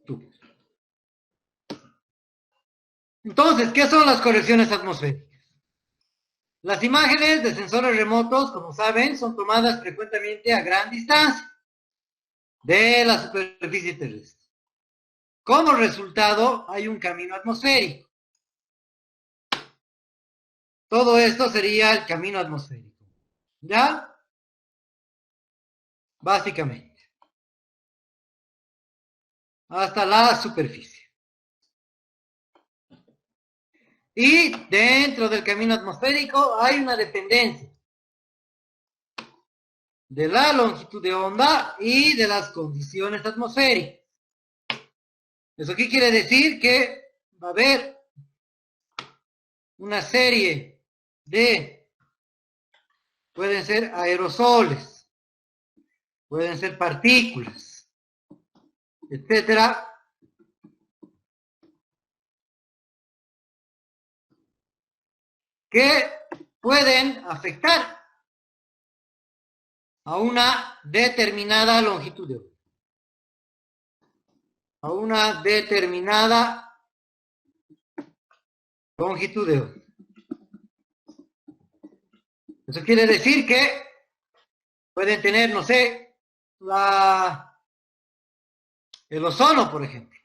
tubos. Entonces, ¿qué son las correcciones atmosféricas? Las imágenes de sensores remotos, como saben, son tomadas frecuentemente a gran distancia de la superficie terrestre. Como resultado, hay un camino atmosférico. Todo esto sería el camino atmosférico. ¿Ya? Básicamente. Hasta la superficie. Y dentro del camino atmosférico hay una dependencia de la longitud de onda y de las condiciones atmosféricas. ¿Eso qué quiere decir? Que va a haber una serie de, pueden ser aerosoles, pueden ser partículas, etcétera, que pueden afectar a una determinada longitud de onda. A una determinada longitud de onda. Eso quiere decir que pueden tener, no sé, el ozono, por ejemplo.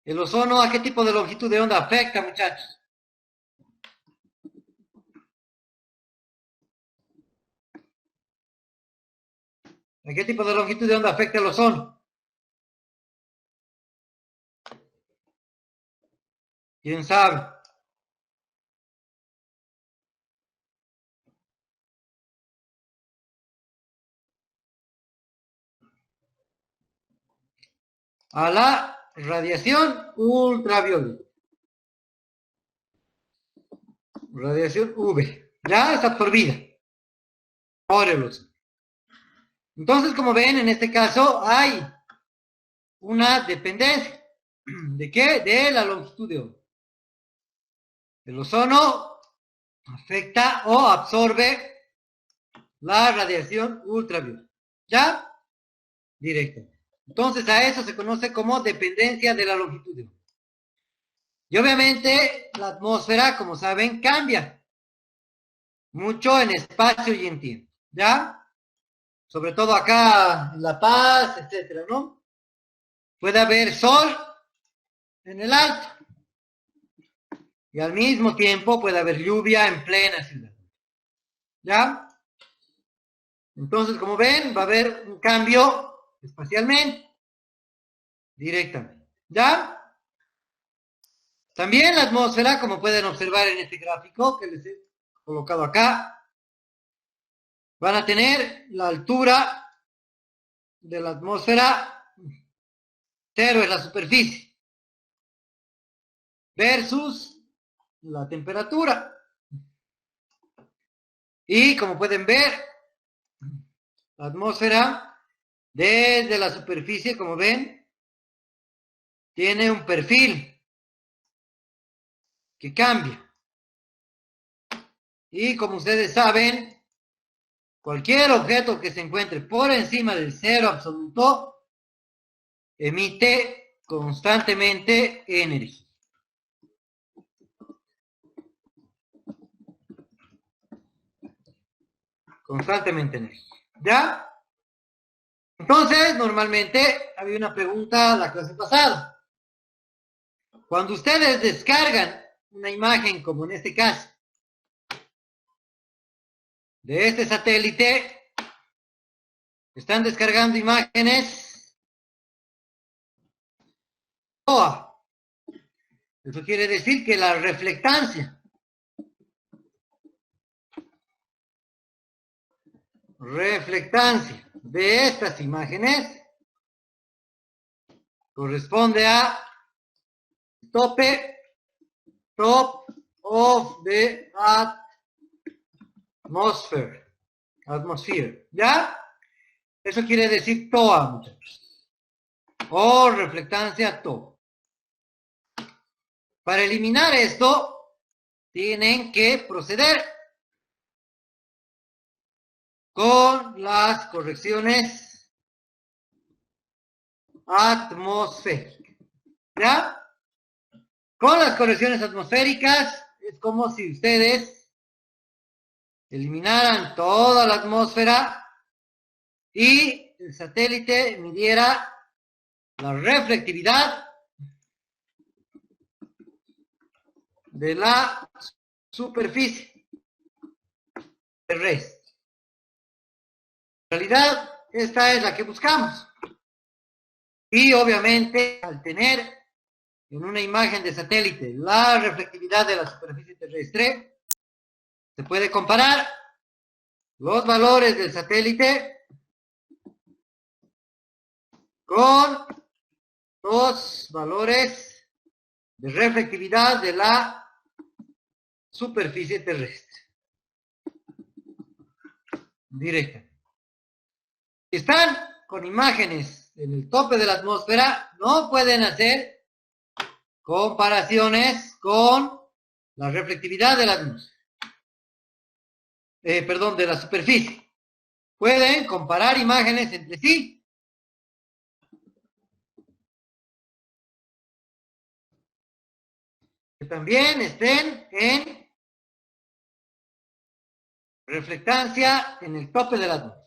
¿El ozono a qué tipo de longitud de onda afecta, muchachos? ¿A qué tipo de longitud de onda afecta el ozono? ¿Quién sabe? A la radiación ultravioleta. Radiación UV. Ya es absorbida por el ozono. Entonces, como ven, en este caso hay una dependencia. ¿De qué? De la longitud de onda. El ozono afecta o absorbe la radiación ultravioleta. ¿Ya? Directo. Entonces, a eso se conoce como dependencia de la longitud de onda. Y obviamente, la atmósfera, como saben, cambia mucho en espacio y en tiempo. ¿Ya? Sobre todo acá en La Paz, etcétera, ¿no? Puede haber sol en el alto y al mismo tiempo puede haber lluvia en plena ciudad. ¿Ya? Entonces, como ven, va a haber un cambio espacialmente, directamente. ¿Ya? También la atmósfera, como pueden observar en este gráfico que les he colocado acá, van a tener la altura de la atmósfera, cero es la superficie, versus la temperatura. Y como pueden ver, la atmósfera desde la superficie, como ven, tiene un perfil que cambia. Y como ustedes saben, cualquier objeto que se encuentre por encima del cero absoluto emite constantemente energía. Constantemente energía. ¿Ya? Entonces, normalmente había una pregunta la clase pasada. Cuando ustedes descargan una imagen, como en este caso, de este satélite, están descargando imágenes TOA. Eso quiere decir que la reflectancia de estas imágenes corresponde a top of the atmosphere, ¿ya? Eso quiere decir TOA, muchachos, o reflectancia TOA. Para eliminar esto, tienen que proceder con las correcciones atmosférica. ¿Ya? Con las correcciones atmosféricas es como si ustedes eliminaran toda la atmósfera y el satélite midiera la reflectividad de la superficie terrestre. En realidad, esta es la que buscamos. Y obviamente, al tener en una imagen de satélite la reflectividad de la superficie terrestre, se puede comparar los valores del satélite con los valores de reflectividad de la superficie terrestre. Directa. Si están con imágenes en el tope de la atmósfera, no pueden hacer comparaciones con la reflectividad de la atmósfera. De la superficie. Pueden comparar imágenes entre sí. Que también estén en reflectancia en el tope de la atmósfera.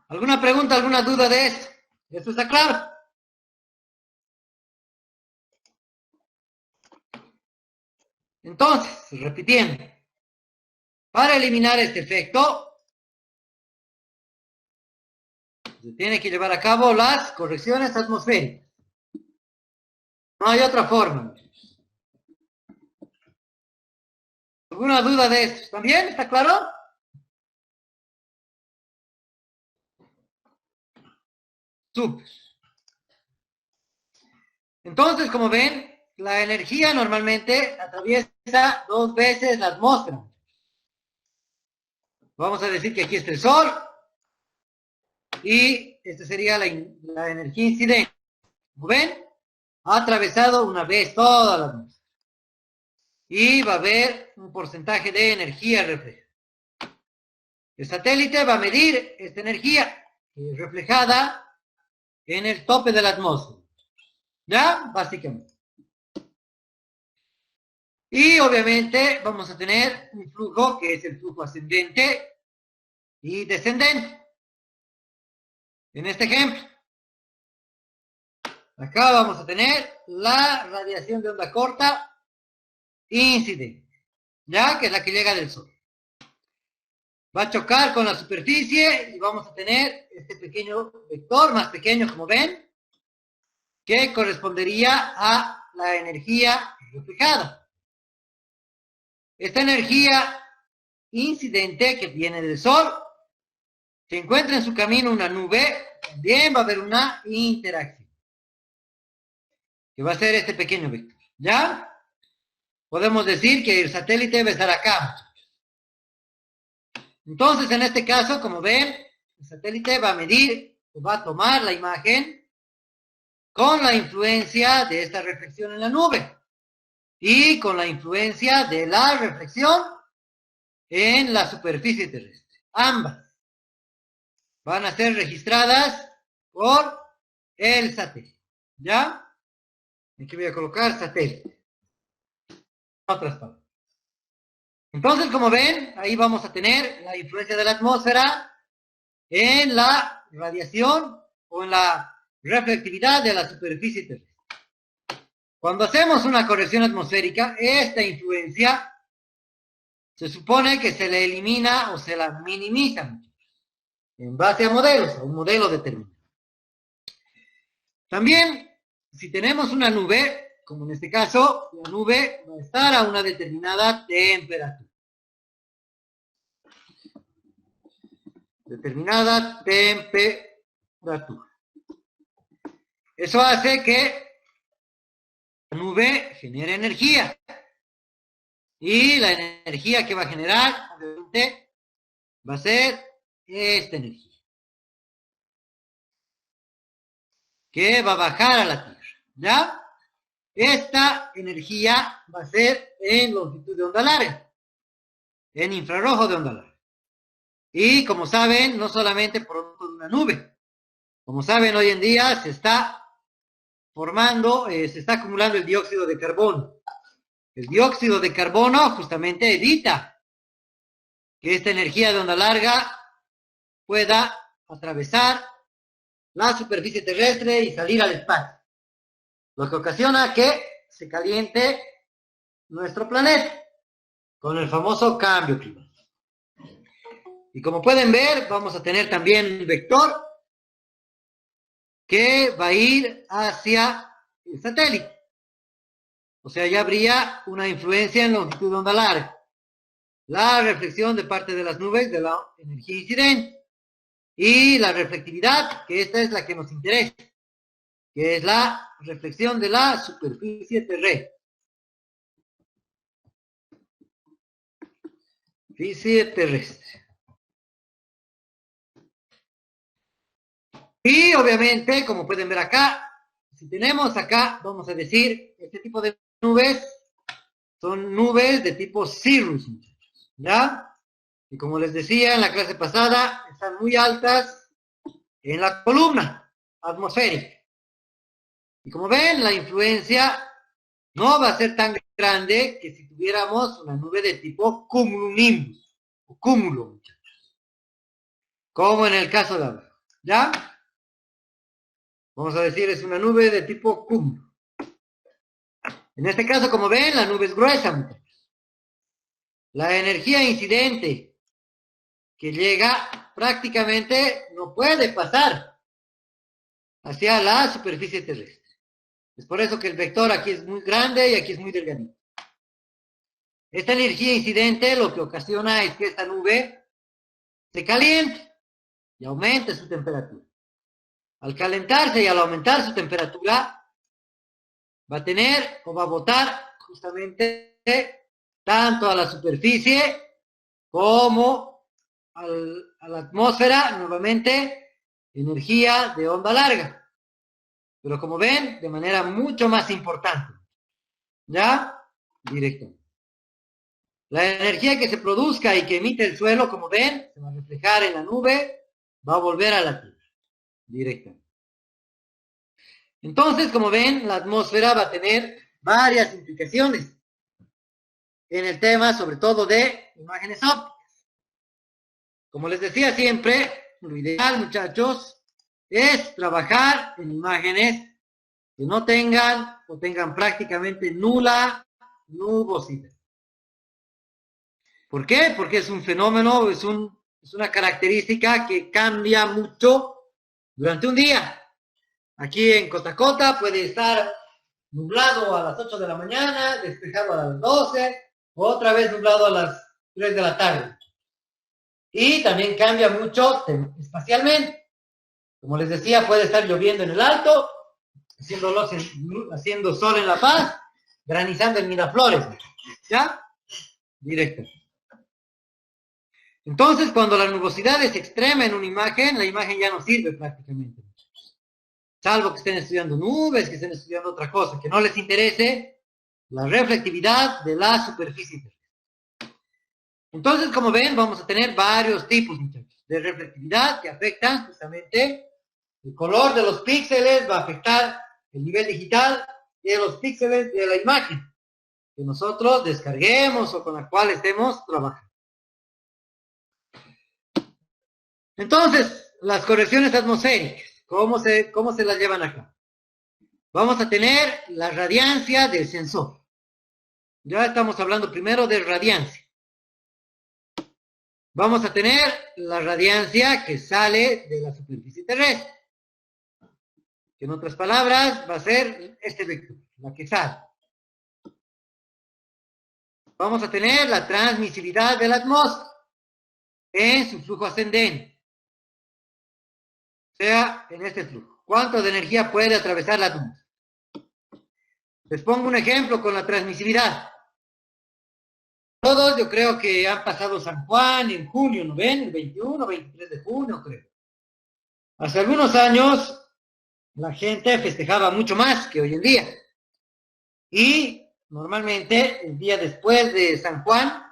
¿Alguna pregunta, alguna duda de esto? ¿Esto está claro? Entonces, repitiendo, para eliminar este efecto, se tiene que llevar a cabo las correcciones atmosféricas. No hay otra forma. ¿Alguna duda de esto? ¿También? ¿Está claro? Súper. Entonces, como ven, la energía normalmente atraviesa 2 veces la atmósfera. Vamos a decir que aquí está el Sol y esta sería la energía incidente. Como ven, ha atravesado una vez toda la atmósfera. Y va a haber un porcentaje de energía reflejada. El satélite va a medir esta energía reflejada en el tope de la atmósfera. ¿Ya? Básicamente. Y obviamente vamos a tener un flujo que es el flujo ascendente y descendente. En este ejemplo, acá vamos a tener la radiación de onda corta incidente, ¿ya? Que es la que llega del Sol. Va a chocar con la superficie y vamos a tener este pequeño vector, más pequeño como ven, que correspondería a la energía reflejada. Esta energía incidente que viene del Sol, se encuentra en su camino una nube, también va a haber una interacción, que va a ser este pequeño vector, ¿ya? Podemos decir que el satélite va a estar acá. Entonces, en este caso, como ven, el satélite va a medir, o va a tomar la imagen con la influencia de esta reflexión en la nube y con la influencia de la reflexión en la superficie terrestre. Ambas van a ser registradas por el satélite. ¿Ya? Aquí voy a colocar satélite. Otras palabras. Entonces, como ven, ahí vamos a tener la influencia de la atmósfera en la radiación o en la reflectividad de la superficie terrestre. Cuando hacemos una corrección atmosférica, esta influencia se supone que se le elimina o se la minimiza en base a modelos, a un modelo determinado. También, si tenemos una nube, como en este caso, la nube va a estar a una determinada temperatura. Determinada temperatura. Eso hace que la nube genere energía. Y la energía que va a generar, obviamente, va a ser esta energía, que va a bajar a la Tierra, ¿ya? Esta energía va a ser en longitud de onda larga, en infrarrojo de onda larga. Y como saben, no solamente producto de una nube, Como saben, hoy en día se está formando, se está acumulando el dióxido de carbono. El dióxido de carbono justamente evita que esta energía de onda larga pueda atravesar la superficie terrestre y salir al espacio, lo que ocasiona que se caliente nuestro planeta con el famoso cambio climático. Y como pueden ver, vamos a tener también un vector que va a ir hacia el satélite. O sea, ya habría una influencia en longitud de onda larga. La reflexión de parte de las nubes de la energía incidente. Y la reflectividad, que esta es la que nos interesa, que es la reflexión de la superficie terrestre. Superficie terrestre. Y obviamente, como pueden ver acá, si tenemos acá, vamos a decir, este tipo de nubes son nubes de tipo cirrus, ¿ya? Y como les decía en la clase pasada, están muy altas en la columna atmosférica. Y como ven, la influencia no va a ser tan grande que si tuviéramos una nube de tipo cumulonimbus, o cúmulo, muchachos. Como en el caso de ahora, ¿ya? Vamos a decir, es una nube de tipo cúmulo. En este caso, como ven, la nube es gruesa, muchachos. La energía incidente que llega prácticamente no puede pasar hacia la superficie terrestre. Es por eso que el vector aquí es muy grande y aquí es muy delgadito. Esta energía incidente lo que ocasiona es que esta nube se caliente y aumente su temperatura. Al calentarse y al aumentar su temperatura, va a tener o va a botar justamente tanto a la superficie como a la atmósfera, nuevamente, energía de onda larga. Pero como ven, de manera mucho más importante. ¿Ya? Directo. La energía que se produzca y que emite el suelo, como ven, se va a reflejar en la nube, va a volver a la Tierra. Directamente. Entonces, como ven, la atmósfera va a tener varias implicaciones en el tema, sobre todo de imágenes ópticas. Como les decía siempre, lo ideal, muchachos, es trabajar en imágenes que no tengan o tengan prácticamente nula nubosidad. ¿Por qué? Porque es un fenómeno, es una característica que cambia mucho durante un día. Aquí en Cotacota puede estar nublado a las 8 de la mañana, despejado a las 12, otra vez nublado a las 3 de la tarde. Y también cambia mucho espacialmente. Como les decía, puede estar lloviendo en el Alto, haciendo sol en La Paz, granizando en Miraflores. ¿Ya? Directo. Entonces, cuando la nubosidad es extrema en una imagen, la imagen ya no sirve prácticamente. Salvo que estén estudiando nubes, que estén estudiando otra cosa, que no les interese la reflectividad de la superficie. Entonces, como ven, vamos a tener varios tipos, muchachos, de reflectividad que afectan justamente el color de los píxeles, va a afectar el nivel digital de los píxeles de la imagen que nosotros descarguemos o con la cual estemos trabajando. Entonces, las correcciones atmosféricas, ¿cómo se las llevan acá? Vamos a tener la radiancia del sensor. Ya estamos hablando primero de radiancia. Vamos a tener la radiancia que sale de la superficie terrestre. Que en otras palabras va a ser este vector, la que sale. Vamos a tener la transmisividad de la atmósfera en su flujo ascendente. O sea, en este flujo. ¿Cuánto de energía puede atravesar la atmósfera? Les pongo un ejemplo con la transmisividad. Todos yo creo que han pasado San Juan en junio, ¿no ven? El 21, 23 de junio, creo. Hace algunos años la gente festejaba mucho más que hoy en día. Y normalmente el día después de San Juan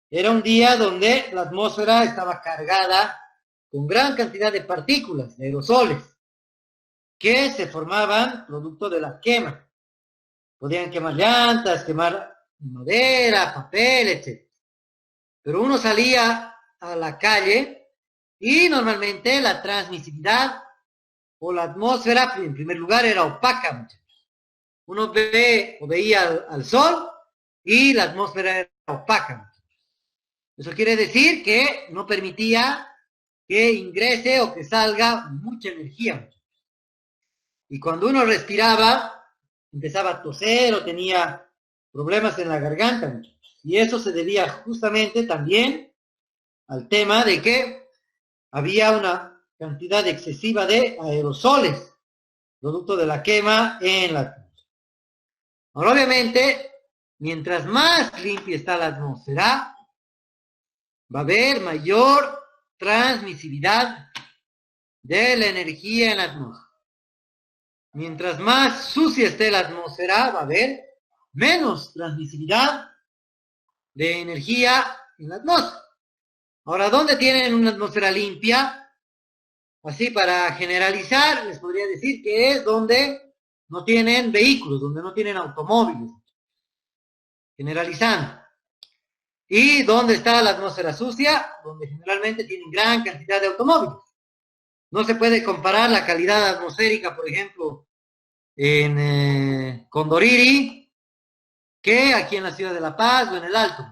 era un día donde la atmósfera estaba cargada con gran cantidad de partículas, de aerosoles, que se formaban producto de la quema. Podían quemar llantas, quemar madera, papel, etc. Pero uno salía a la calle y normalmente la transmisividad o la atmósfera, en primer lugar, era opaca, muchachos. Uno veía al sol y la atmósfera era opaca, muchachos. Eso quiere decir que no permitía que ingrese o que salga mucha energía, muchachos. Y cuando uno respiraba, empezaba a toser o tenía problemas en la garganta, muchachos. Y eso se debía justamente también al tema de que había una cantidad excesiva de aerosoles, producto de la quema en la atmósfera. Ahora, obviamente, mientras más limpia está la atmósfera, va a haber mayor transmisividad de la energía en la atmósfera. Mientras más sucia esté la atmósfera, va a haber menos transmisividad de energía en la atmósfera. Ahora, ¿dónde tienen una atmósfera limpia? Así, para generalizar, les podría decir que es donde no tienen vehículos, donde no tienen automóviles. Generalizando. ¿Y dónde está la atmósfera sucia? Donde generalmente tienen gran cantidad de automóviles. No se puede comparar la calidad atmosférica, por ejemplo, en Condoriri, que aquí en la ciudad de La Paz o en el Alto.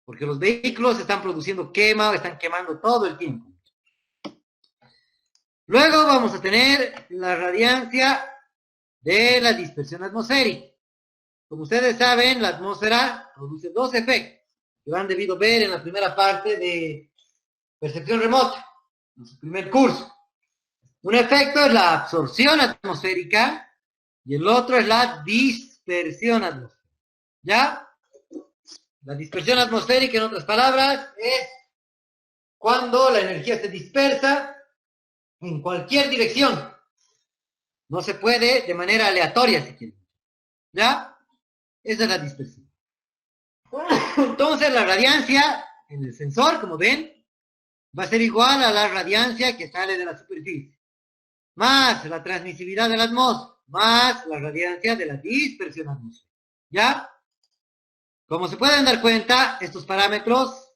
Porque los vehículos están produciendo quema, están quemando todo el tiempo. Luego vamos a tener la radiancia de la dispersión atmosférica. Como ustedes saben, la atmósfera produce dos efectos que han debido ver en la primera parte de percepción remota, en su primer curso. Un efecto es la absorción atmosférica y el otro es la dispersión atmosférica. ¿Ya? La dispersión atmosférica, en otras palabras, es cuando la energía se dispersa en cualquier dirección. No se puede de manera aleatoria, si quieren. ¿Ya? Esa es la dispersión. Entonces, la radiancia en el sensor, como ven, va a ser igual a la radiancia que sale de la superficie, más la transmisividad de la atmósfera, más la radiancia de la dispersión atmosférica. ¿Ya? Como se pueden dar cuenta, estos parámetros,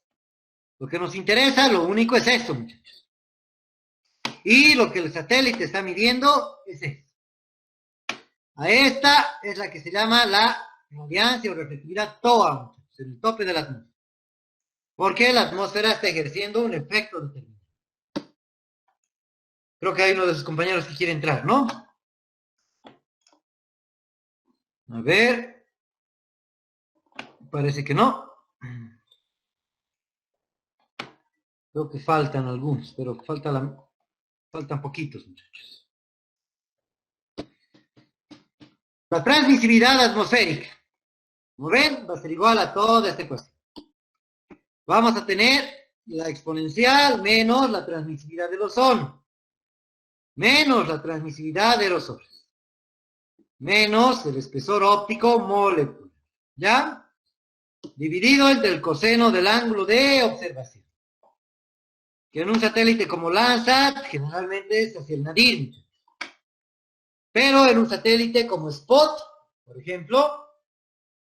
lo que nos interesa, lo único es esto, muchachos. Y lo que el satélite está midiendo es esto. A esta es la que se llama la radiancia o reflectividad TOA, muchachos, el tope de la atmósfera. Porque la atmósfera está ejerciendo un efecto determinado. Creo que hay uno de sus compañeros que quiere entrar, ¿no? A ver. Parece que no. Creo que faltan algunos, pero faltan poquitos, muchachos. La transmisividad atmosférica. Como ven, va a ser igual a toda esta cuestión. Vamos a tener la exponencial menos la transmisividad del ozono, menos la transmisividad de aerosoles, menos el espesor óptico molecular, ¿ya? Dividido entre el coseno del ángulo de observación. Que en un satélite como Landsat generalmente es hacia el nadir. Pero en un satélite como Spot, por ejemplo,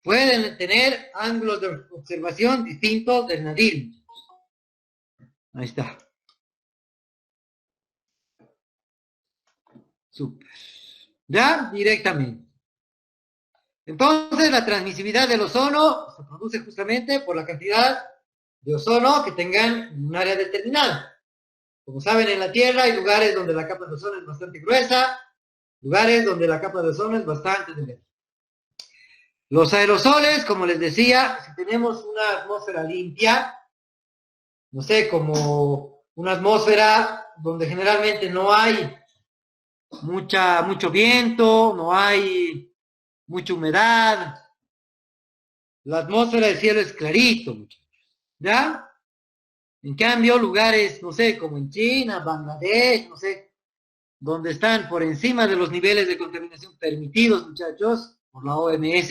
pueden tener ángulos de observación distintos del nadir. Ahí está. Súper. ¿Ya? Directamente. Entonces, la transmisividad del ozono se produce justamente por la cantidad de ozono que tengan en un área determinada. Como saben, en la Tierra hay lugares donde la capa de ozono es bastante gruesa, lugares donde la capa de ozono es bastante delgada. Los aerosoles, como les decía, si tenemos una atmósfera limpia, no sé, como una atmósfera donde generalmente no hay mucho viento, no hay mucha humedad, la atmósfera del cielo es clarito, muchachos, ¿ya? En cambio, lugares, no sé, como en China, Bangladesh, no sé, donde están por encima de los niveles de contaminación permitidos, muchachos, por la OMS,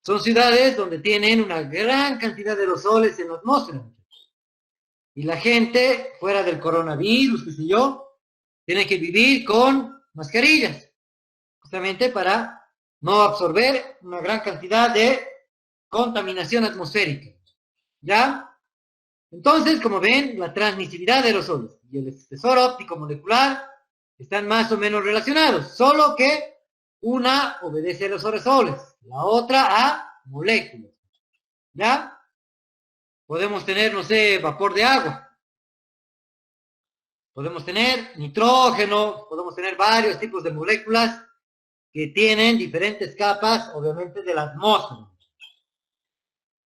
son ciudades donde tienen una gran cantidad de aerosoles en la atmósfera, muchachos. Y la gente, fuera del coronavirus, qué sé yo, tiene que vivir con mascarillas, justamente para no absorber una gran cantidad de contaminación atmosférica. ¿Ya? Entonces, como ven, la transmisibilidad de aerosoles y el espesor óptico molecular están más o menos relacionados, solo que una obedece a los aerosoles, la otra a moléculas. ¿Ya? Podemos tener, no sé, vapor de agua, podemos tener nitrógeno, podemos tener varios tipos de moléculas que tienen diferentes capas, obviamente, de la atmósfera.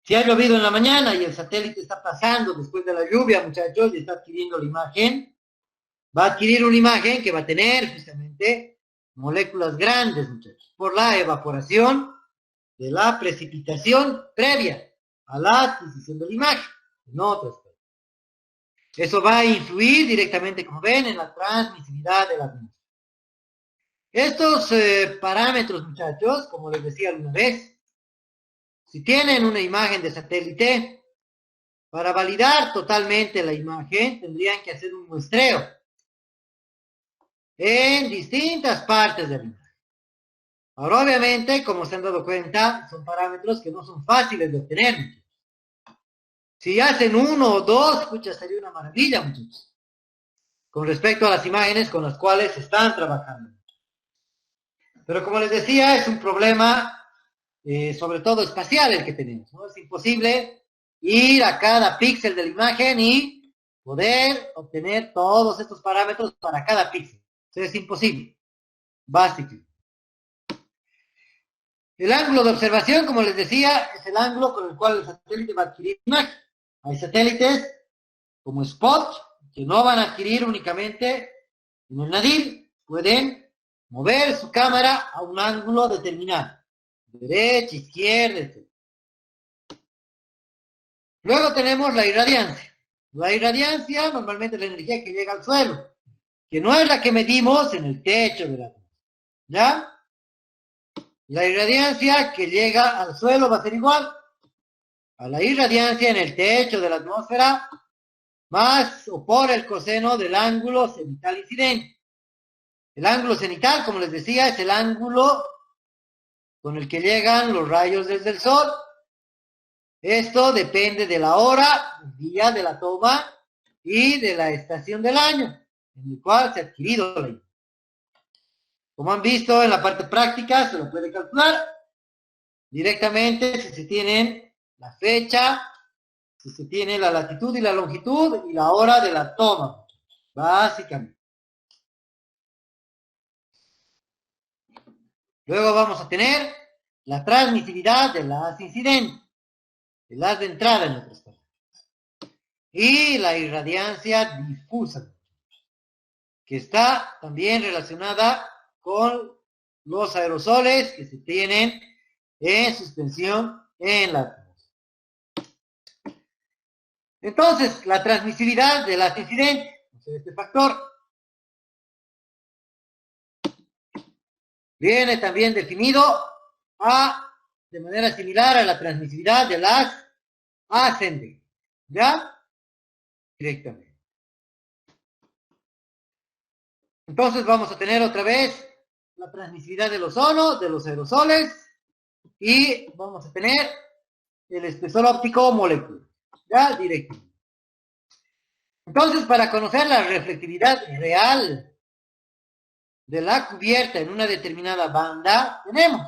Si ha llovido en la mañana y el satélite está pasando después de la lluvia, muchachos, y está adquiriendo la imagen, va a adquirir una imagen que va a tener justamente moléculas grandes, muchachos, por la evaporación de la precipitación previa a la adquisición de la imagen, no otras cosas. Eso va a influir directamente, como ven, en la transmisibilidad de la atmósfera. Estos parámetros, muchachos, como les decía alguna vez, si tienen una imagen de satélite, para validar totalmente la imagen, tendrían que hacer un muestreo en distintas partes de la imagen. Ahora, obviamente, como se han dado cuenta, son parámetros que no son fáciles de obtener, muchachos. Si hacen uno o dos, escucha, sería una maravilla, muchachos, con respecto a las imágenes con las cuales están trabajando. Pero como les decía, es un problema sobre todo espacial el que tenemos, ¿no? Es imposible ir a cada píxel de la imagen y poder obtener todos estos parámetros para cada píxel. O sea, es imposible, básico. El ángulo de observación, como les decía, es el ángulo con el cual el satélite va a adquirir imagen. Hay satélites como Spot que no van a adquirir únicamente en el nadir, pueden mover su cámara a un ángulo determinado, derecha, izquierda, etc. Luego tenemos la irradiancia. La irradiancia normalmente es la energía que llega al suelo, que no es la que medimos en el techo de la atmósfera. ¿Ya? La irradiancia que llega al suelo va a ser igual a la irradiancia en el techo de la atmósfera más o por el coseno del ángulo cenital incidente. El ángulo cenital, como les decía, es el ángulo con el que llegan los rayos desde el sol. Esto depende de la hora, el día de la toma y de la estación del año en el cual se ha adquirido la imagen. Como han visto en la parte práctica, se lo puede calcular directamente si se tienen la fecha, si se tiene la latitud y la longitud y la hora de la toma, básicamente. Luego vamos a tener la transmisibilidad del haz incidente, el haz de entrada en otras palabras, y la irradiancia difusa, que está también relacionada con los aerosoles que se tienen en suspensión en la atmósfera. Entonces, la transmisibilidad del haz incidente, este factor, viene también definido de manera similar a la transmisibilidad del haz ascendente. ¿Ya? Directamente. Entonces vamos a tener otra vez la transmisibilidad del ozono, de los aerosoles, y vamos a tener el espesor óptico molecular. ¿Ya? Directamente. Entonces, para conocer la reflectividad real de la cubierta en una determinada banda, tenemos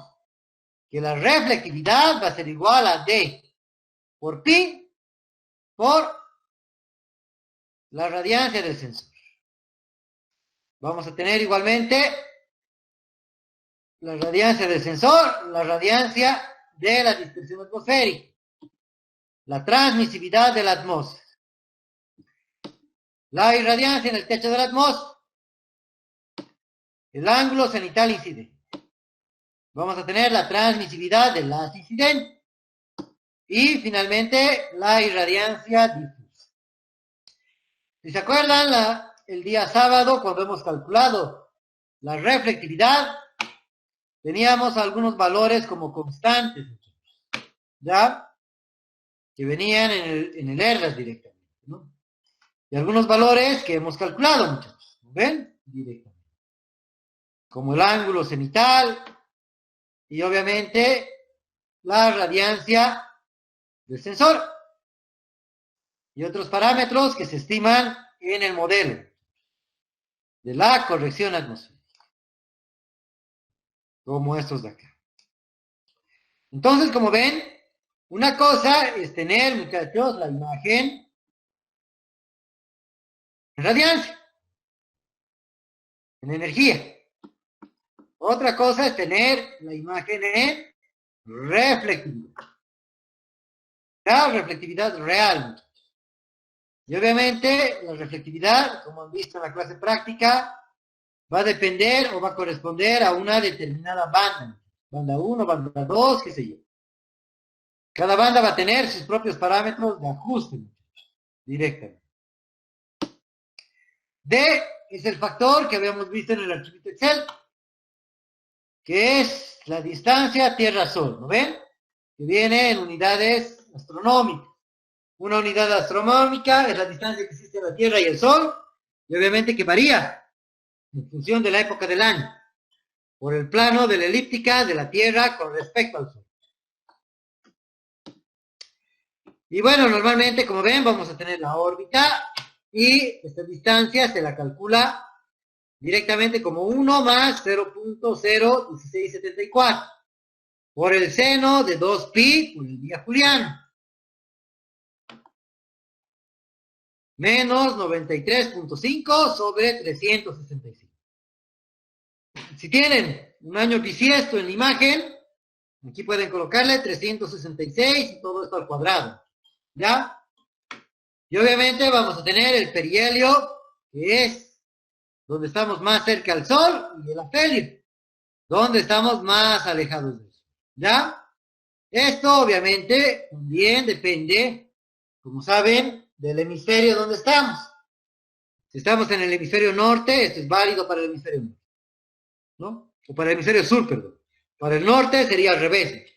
que la reflectividad va a ser igual a D por pi por la radiancia del sensor. Vamos a tener igualmente la radiancia del sensor, la radiancia de la dispersión atmosférica, la transmisibilidad de la atmósfera, la irradiancia en el techo de la atmósfera, el ángulo cenital incidente. Vamos a tener la transmisibilidad del haz incidente y finalmente la irradiancia difusa. Si se acuerdan, el día sábado, cuando hemos calculado la reflectividad, teníamos algunos valores como constantes, ¿ya? Que venían en el ERLAS directamente, ¿no? y algunos valores que hemos calculado, muchachos. ¿Ven? Directamente. Como el ángulo cenital y obviamente la radiancia del sensor y otros parámetros que se estiman en el modelo de la corrección atmosférica, como estos de acá. Entonces, como ven, una cosa es tener, muchachos, la imagen en radiancia, en energía. Otra cosa es tener la imagen en reflectividad. La reflectividad real. Y obviamente la reflectividad, como han visto en la clase práctica, va a depender o va a corresponder a una determinada banda. Banda 1, banda 2, qué sé yo. Cada banda va a tener sus propios parámetros de ajuste directamente. D es el factor que habíamos visto en el archivito Excel, que es la distancia Tierra-Sol, ¿no ven? Que viene en unidades astronómicas. Una unidad astronómica es la distancia que existe entre la Tierra y el Sol, y obviamente que varía en función de la época del año, por el plano de la elíptica de la Tierra con respecto al Sol. Y bueno, normalmente, como ven, vamos a tener la órbita, y esta distancia se la calcula directamente como 1 más 0.01674 por el seno de 2pi por el día juliano, menos 93.5 sobre 365. Si tienen un año bisiesto en la imagen, aquí pueden colocarle 366 y todo esto al cuadrado, ¿ya? Y obviamente vamos a tener el perihelio, que es donde estamos más cerca al Sol, y el afelio, donde estamos más alejados del Sol, ¿ya? Esto obviamente también depende, como saben, del hemisferio donde estamos. Si estamos en el hemisferio norte, esto es válido para el hemisferio norte, ¿no? O para el hemisferio sur, perdón. Para el norte sería al revés.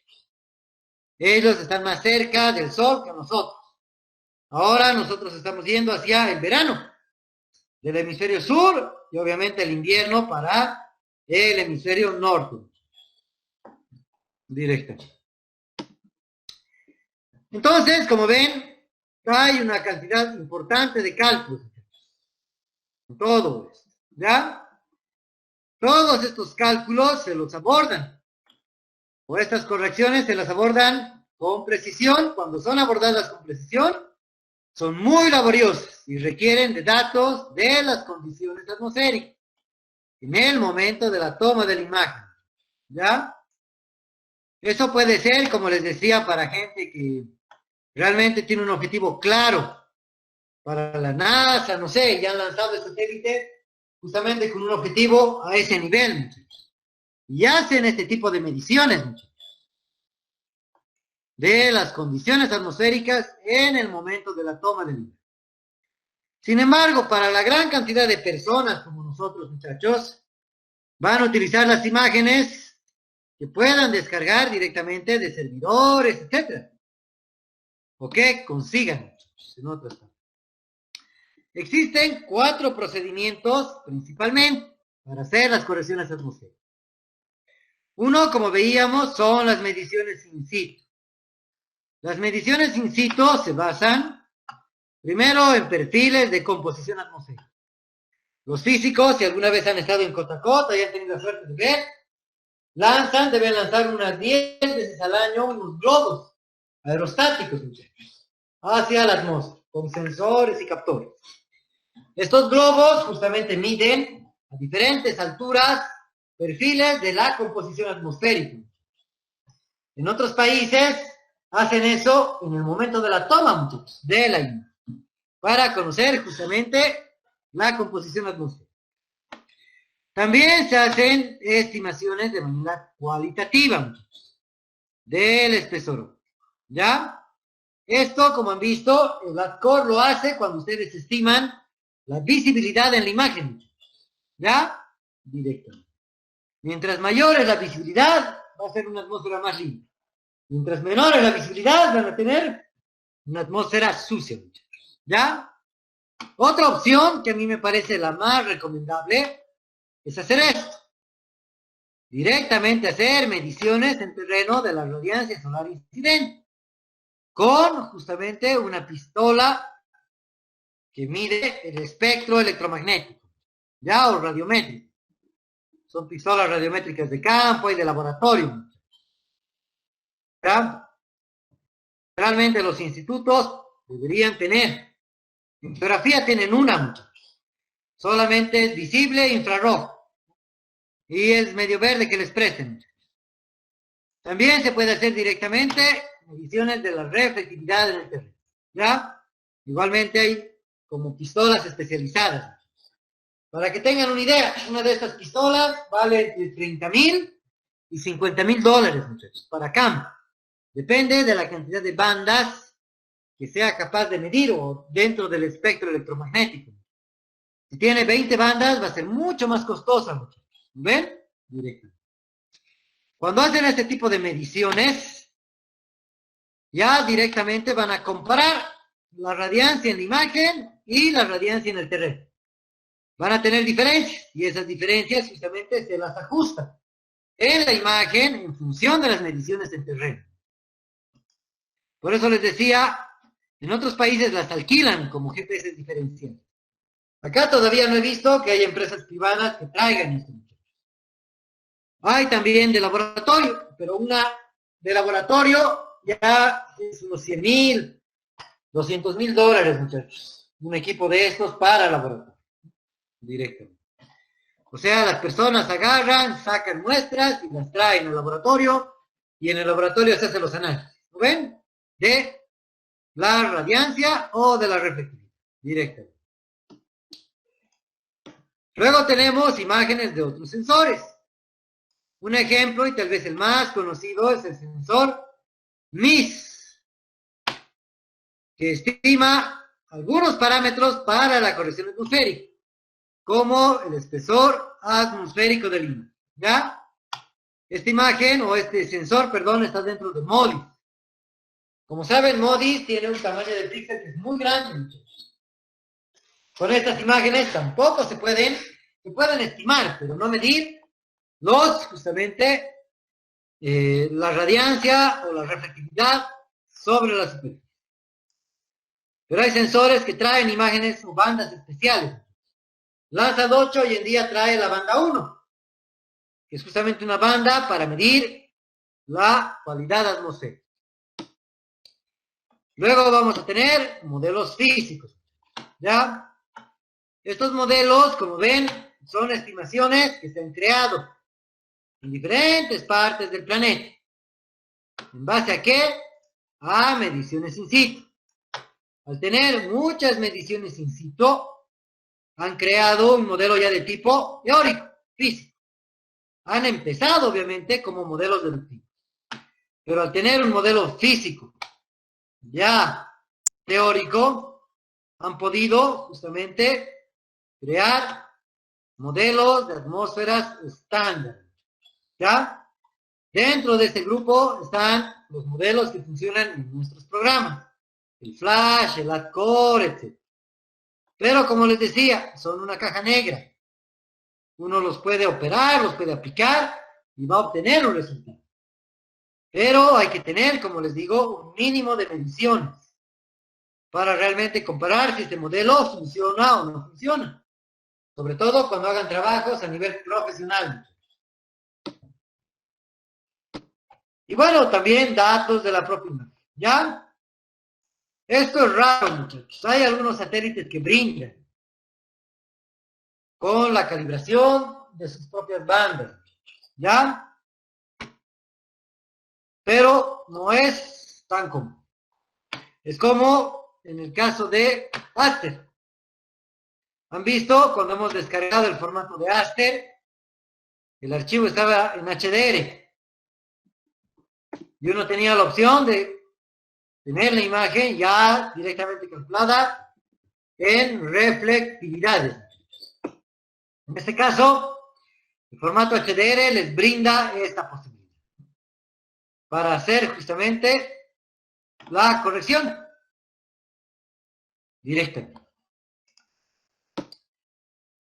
Ellos están más cerca del Sol que nosotros. Ahora nosotros estamos yendo hacia el verano del hemisferio sur y obviamente el invierno para el hemisferio norte. Directamente. Entonces, como ven, hay una cantidad importante de cálculos. Todo esto, ¿ya? Todos estos cálculos se los abordan, o estas correcciones se las abordan con precisión. Cuando son abordadas con precisión, son muy laboriosas y requieren de datos de las condiciones atmosféricas en el momento de la toma de la imagen, ¿ya? Eso puede ser, como les decía, para gente que realmente tiene un objetivo claro, para la NASA, no sé, ya han lanzado el satélite justamente con un objetivo a ese nivel, muchachos. Y hacen este tipo de mediciones, muchachos, de las condiciones atmosféricas en el momento de la toma de imagen. Sin embargo, para la gran cantidad de personas como nosotros, muchachos, van a utilizar las imágenes que puedan descargar directamente de servidores, etcétera, o que consigan, muchachos, en otras partes. Existen 4 procedimientos principalmente para hacer las correcciones atmosféricas. Uno, como veíamos, son las mediciones in situ. Las mediciones in situ se basan primero en perfiles de composición atmosférica. Los físicos, si alguna vez han estado en Cotacota y han tenido la suerte de ver, deben lanzar unas 10 veces al año unos globos aerostáticos, muchachos, hacia la atmósfera, con sensores y captores. Estos globos justamente miden a diferentes alturas perfiles de la composición atmosférica. En otros países hacen eso en el momento de la toma, muchachos, de la imagen, para conocer justamente la composición atmosférica. También se hacen estimaciones de manera cualitativa, muchachos, del espesor, ¿ya? Esto, como han visto, el ADCOR lo hace cuando ustedes estiman la visibilidad en la imagen, ¿ya? Directamente. Mientras mayor es la visibilidad, va a ser una atmósfera más limpia. Mientras menor es la visibilidad, van a tener una atmósfera sucia, ¿ya? Otra opción que a mí me parece la más recomendable es hacer esto. Directamente hacer mediciones en terreno de la radiancia solar incidente con justamente una pistola que mide el espectro electromagnético, ya, o radiométrico. Son pistolas radiométricas de campo y de laboratorio, ¿ya? Realmente los institutos deberían tener. En geografía tienen una, muchachos. Solamente es visible infrarrojo. Y es medio verde que les presten. También se puede hacer directamente mediciones de la reflectividad en el terreno. ¿Ya? Igualmente hay como pistolas especializadas. Para que tengan una idea, una de estas pistolas vale entre 30,000 y 50,000 dólares, muchachos, para campo. Depende de la cantidad de bandas que sea capaz de medir o dentro del espectro electromagnético. Si tiene 20 bandas, va a ser mucho más costosa, muchachos. ¿Ven? Directo. Cuando hacen este tipo de mediciones, ya directamente van a comparar la radiancia en la imagen y la radiancia en el terreno. Van a tener diferencias y esas diferencias justamente se las ajustan en la imagen en función de las mediciones en terreno. Por eso les decía, en otros países las alquilan como GPS diferenciales. Acá todavía no he visto que haya empresas privadas que traigan esto. Hay también de laboratorio, pero una de laboratorio ya es unos 100,000, 200,000 dólares, muchachos. Un equipo de estos para laboratorio. Directo. O sea, las personas agarran, sacan muestras y las traen al laboratorio y en el laboratorio se hacen los análisis. ¿Lo ven? De la radiancia o de la reflectividad. Directo. Luego tenemos imágenes de otros sensores. Un ejemplo, y tal vez el más conocido, es el sensor MIS, que estima algunos parámetros para la corrección atmosférica, como el espesor atmosférico del Lima. ¿Ya? Esta imagen, o este sensor, perdón, está dentro de MODIS. Como saben, MODIS tiene un tamaño de píxel que es muy grande, muchachos. Con estas imágenes tampoco se pueden estimar, pero no medir justamente, la radiancia o la reflectividad sobre la superficie. Pero hay sensores que traen imágenes o bandas especiales. Landsat 8 hoy en día trae la banda 1, que es justamente una banda para medir la cualidad atmosférica. Luego vamos a tener modelos físicos. ¿Ya? Estos modelos, como ven, son estimaciones que se han creado en diferentes partes del planeta. ¿En base a qué? A mediciones in situ. Al tener muchas mediciones in situ, han creado un modelo ya de tipo teórico, físico. Han empezado, obviamente, como modelos deductivos. Pero al tener un modelo físico ya teórico, han podido justamente crear modelos de atmósferas estándar. ¿Ya? Dentro de este grupo están los modelos que funcionan en nuestros programas. El Flash, el AdCore, etc. Pero como les decía, son una caja negra. Uno los puede operar, los puede aplicar y va a obtener un resultado. Pero hay que tener, como les digo, un mínimo de mediciones para realmente comparar si este modelo funciona o no funciona. Sobre todo cuando hagan trabajos a nivel profesional. Y bueno, también datos de la propia imagen. ¿Ya? Esto es raro, muchachos. Hay algunos satélites que brindan con la calibración de sus propias bandas. ¿Ya? Pero no es tan común. Es como en el caso de Aster. ¿Han visto? Cuando hemos descargado el formato de Aster, el archivo estaba en HDR. Y uno tenía la opción de tener la imagen ya directamente calculada en reflectividades. En este caso, el formato HDR les brinda esta posibilidad para hacer justamente la corrección directa.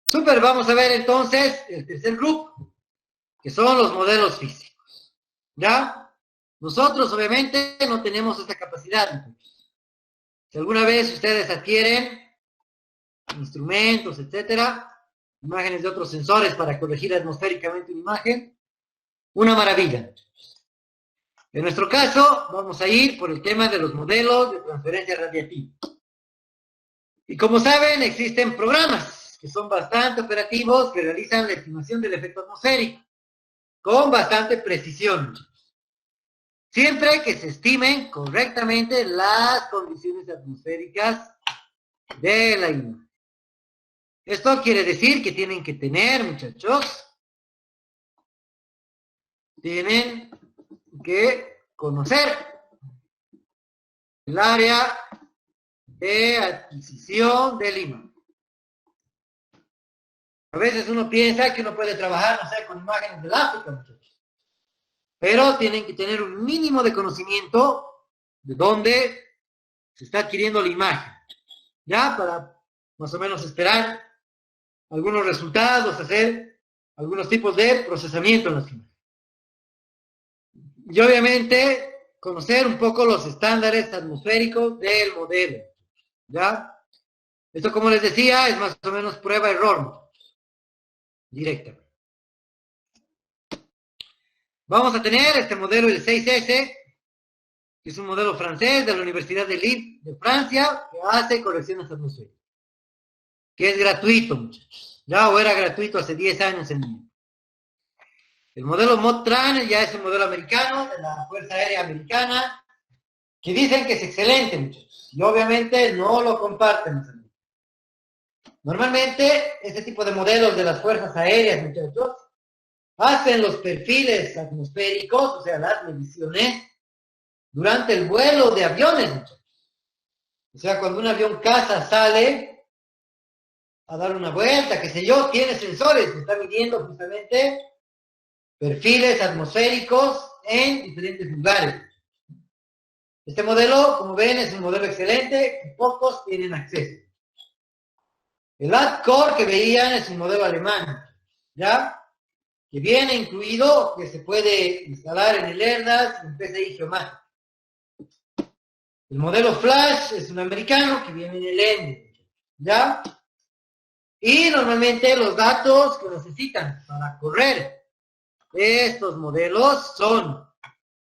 Súper, vamos a ver entonces el tercer grupo, que son los modelos físicos. ¿Ya? Nosotros obviamente no tenemos esta capacidad. Si alguna vez ustedes adquieren instrumentos, etcétera, imágenes de otros sensores para corregir atmosféricamente una imagen, una maravilla. En nuestro caso, vamos a ir por el tema de los modelos de transferencia radiativa. Y como saben, existen programas que son bastante operativos, que realizan la estimación del efecto atmosférico con bastante precisión. Siempre que se estimen correctamente las condiciones atmosféricas de la imagen. Esto quiere decir que tienen que tener, muchachos, tienen que conocer el área de adquisición del imagen. A veces uno piensa que uno puede trabajar, no sé, con imágenes del África, muchachos. Pero tienen que tener un mínimo de conocimiento de dónde se está adquiriendo la imagen. Ya, para más o menos esperar algunos resultados, hacer algunos tipos de procesamiento en las imágenes. Y obviamente conocer un poco los estándares atmosféricos del modelo. ¿Ya? Esto, como les decía, es más o menos prueba-error. Directamente. Vamos a tener este modelo, el 6S, que es un modelo francés de la Universidad de Lille, de Francia, que hace correcciones atmosféricas. Que es gratuito, muchachos. Ya, o era gratuito hace 10 años en Lille. El modelo MODTRAN ya es un modelo americano, de la Fuerza Aérea Americana, que dicen que es excelente, muchachos. Y obviamente no lo comparten. Normalmente, este tipo de modelos de las fuerzas aéreas, muchachos, hacen los perfiles atmosféricos, o sea, las mediciones, durante el vuelo de aviones, muchachos. O sea, cuando un avión caza sale a dar una vuelta, qué sé yo, tiene sensores que están midiendo justamente perfiles atmosféricos en diferentes lugares. Este modelo, como ven, es un modelo excelente que pocos tienen acceso. El AdCore que veían es un modelo alemán, ¿ya? Que viene incluido, que se puede instalar en el ERDAS, en PCI geomático. El modelo Flash es un americano que viene en el ENDE, ¿ya? Y normalmente los datos que necesitan para correr estos modelos son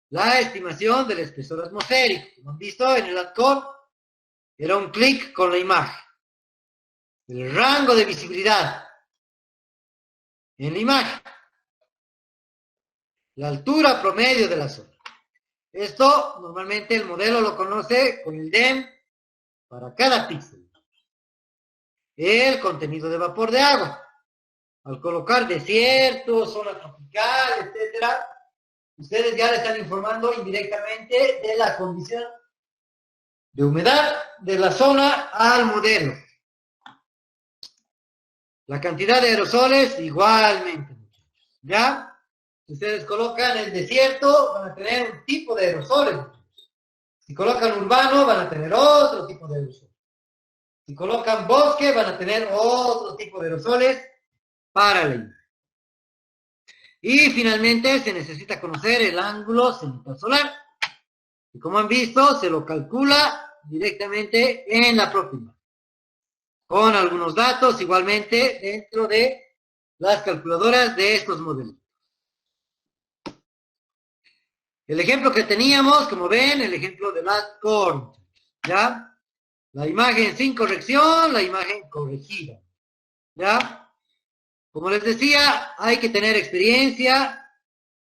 la estimación del espesor atmosférico. Como han visto en el AdCore, era un clic con la imagen. El rango de visibilidad en la imagen. La altura promedio de la zona. Esto normalmente el modelo lo conoce con el DEM para cada píxel. El contenido de vapor de agua. Al colocar desierto, zona tropical, etcétera, ustedes ya le están informando indirectamente de la condición de humedad de la zona al modelo. La cantidad de aerosoles igualmente. ¿Ya? Si ustedes colocan el desierto, van a tener un tipo de aerosoles. Si colocan urbano, van a tener otro tipo de aerosoles. Si colocan bosque, van a tener otro tipo de aerosoles para la imagen. Y finalmente se necesita conocer el ángulo cenital solar. Y como han visto, se lo calcula directamente en la propia imagen. Con algunos datos igualmente dentro de las calculadoras de estos modelos. El ejemplo que teníamos, como ven, el ejemplo del AdCore, ¿ya? La imagen sin corrección, la imagen corregida, ¿ya? Como les decía, hay que tener experiencia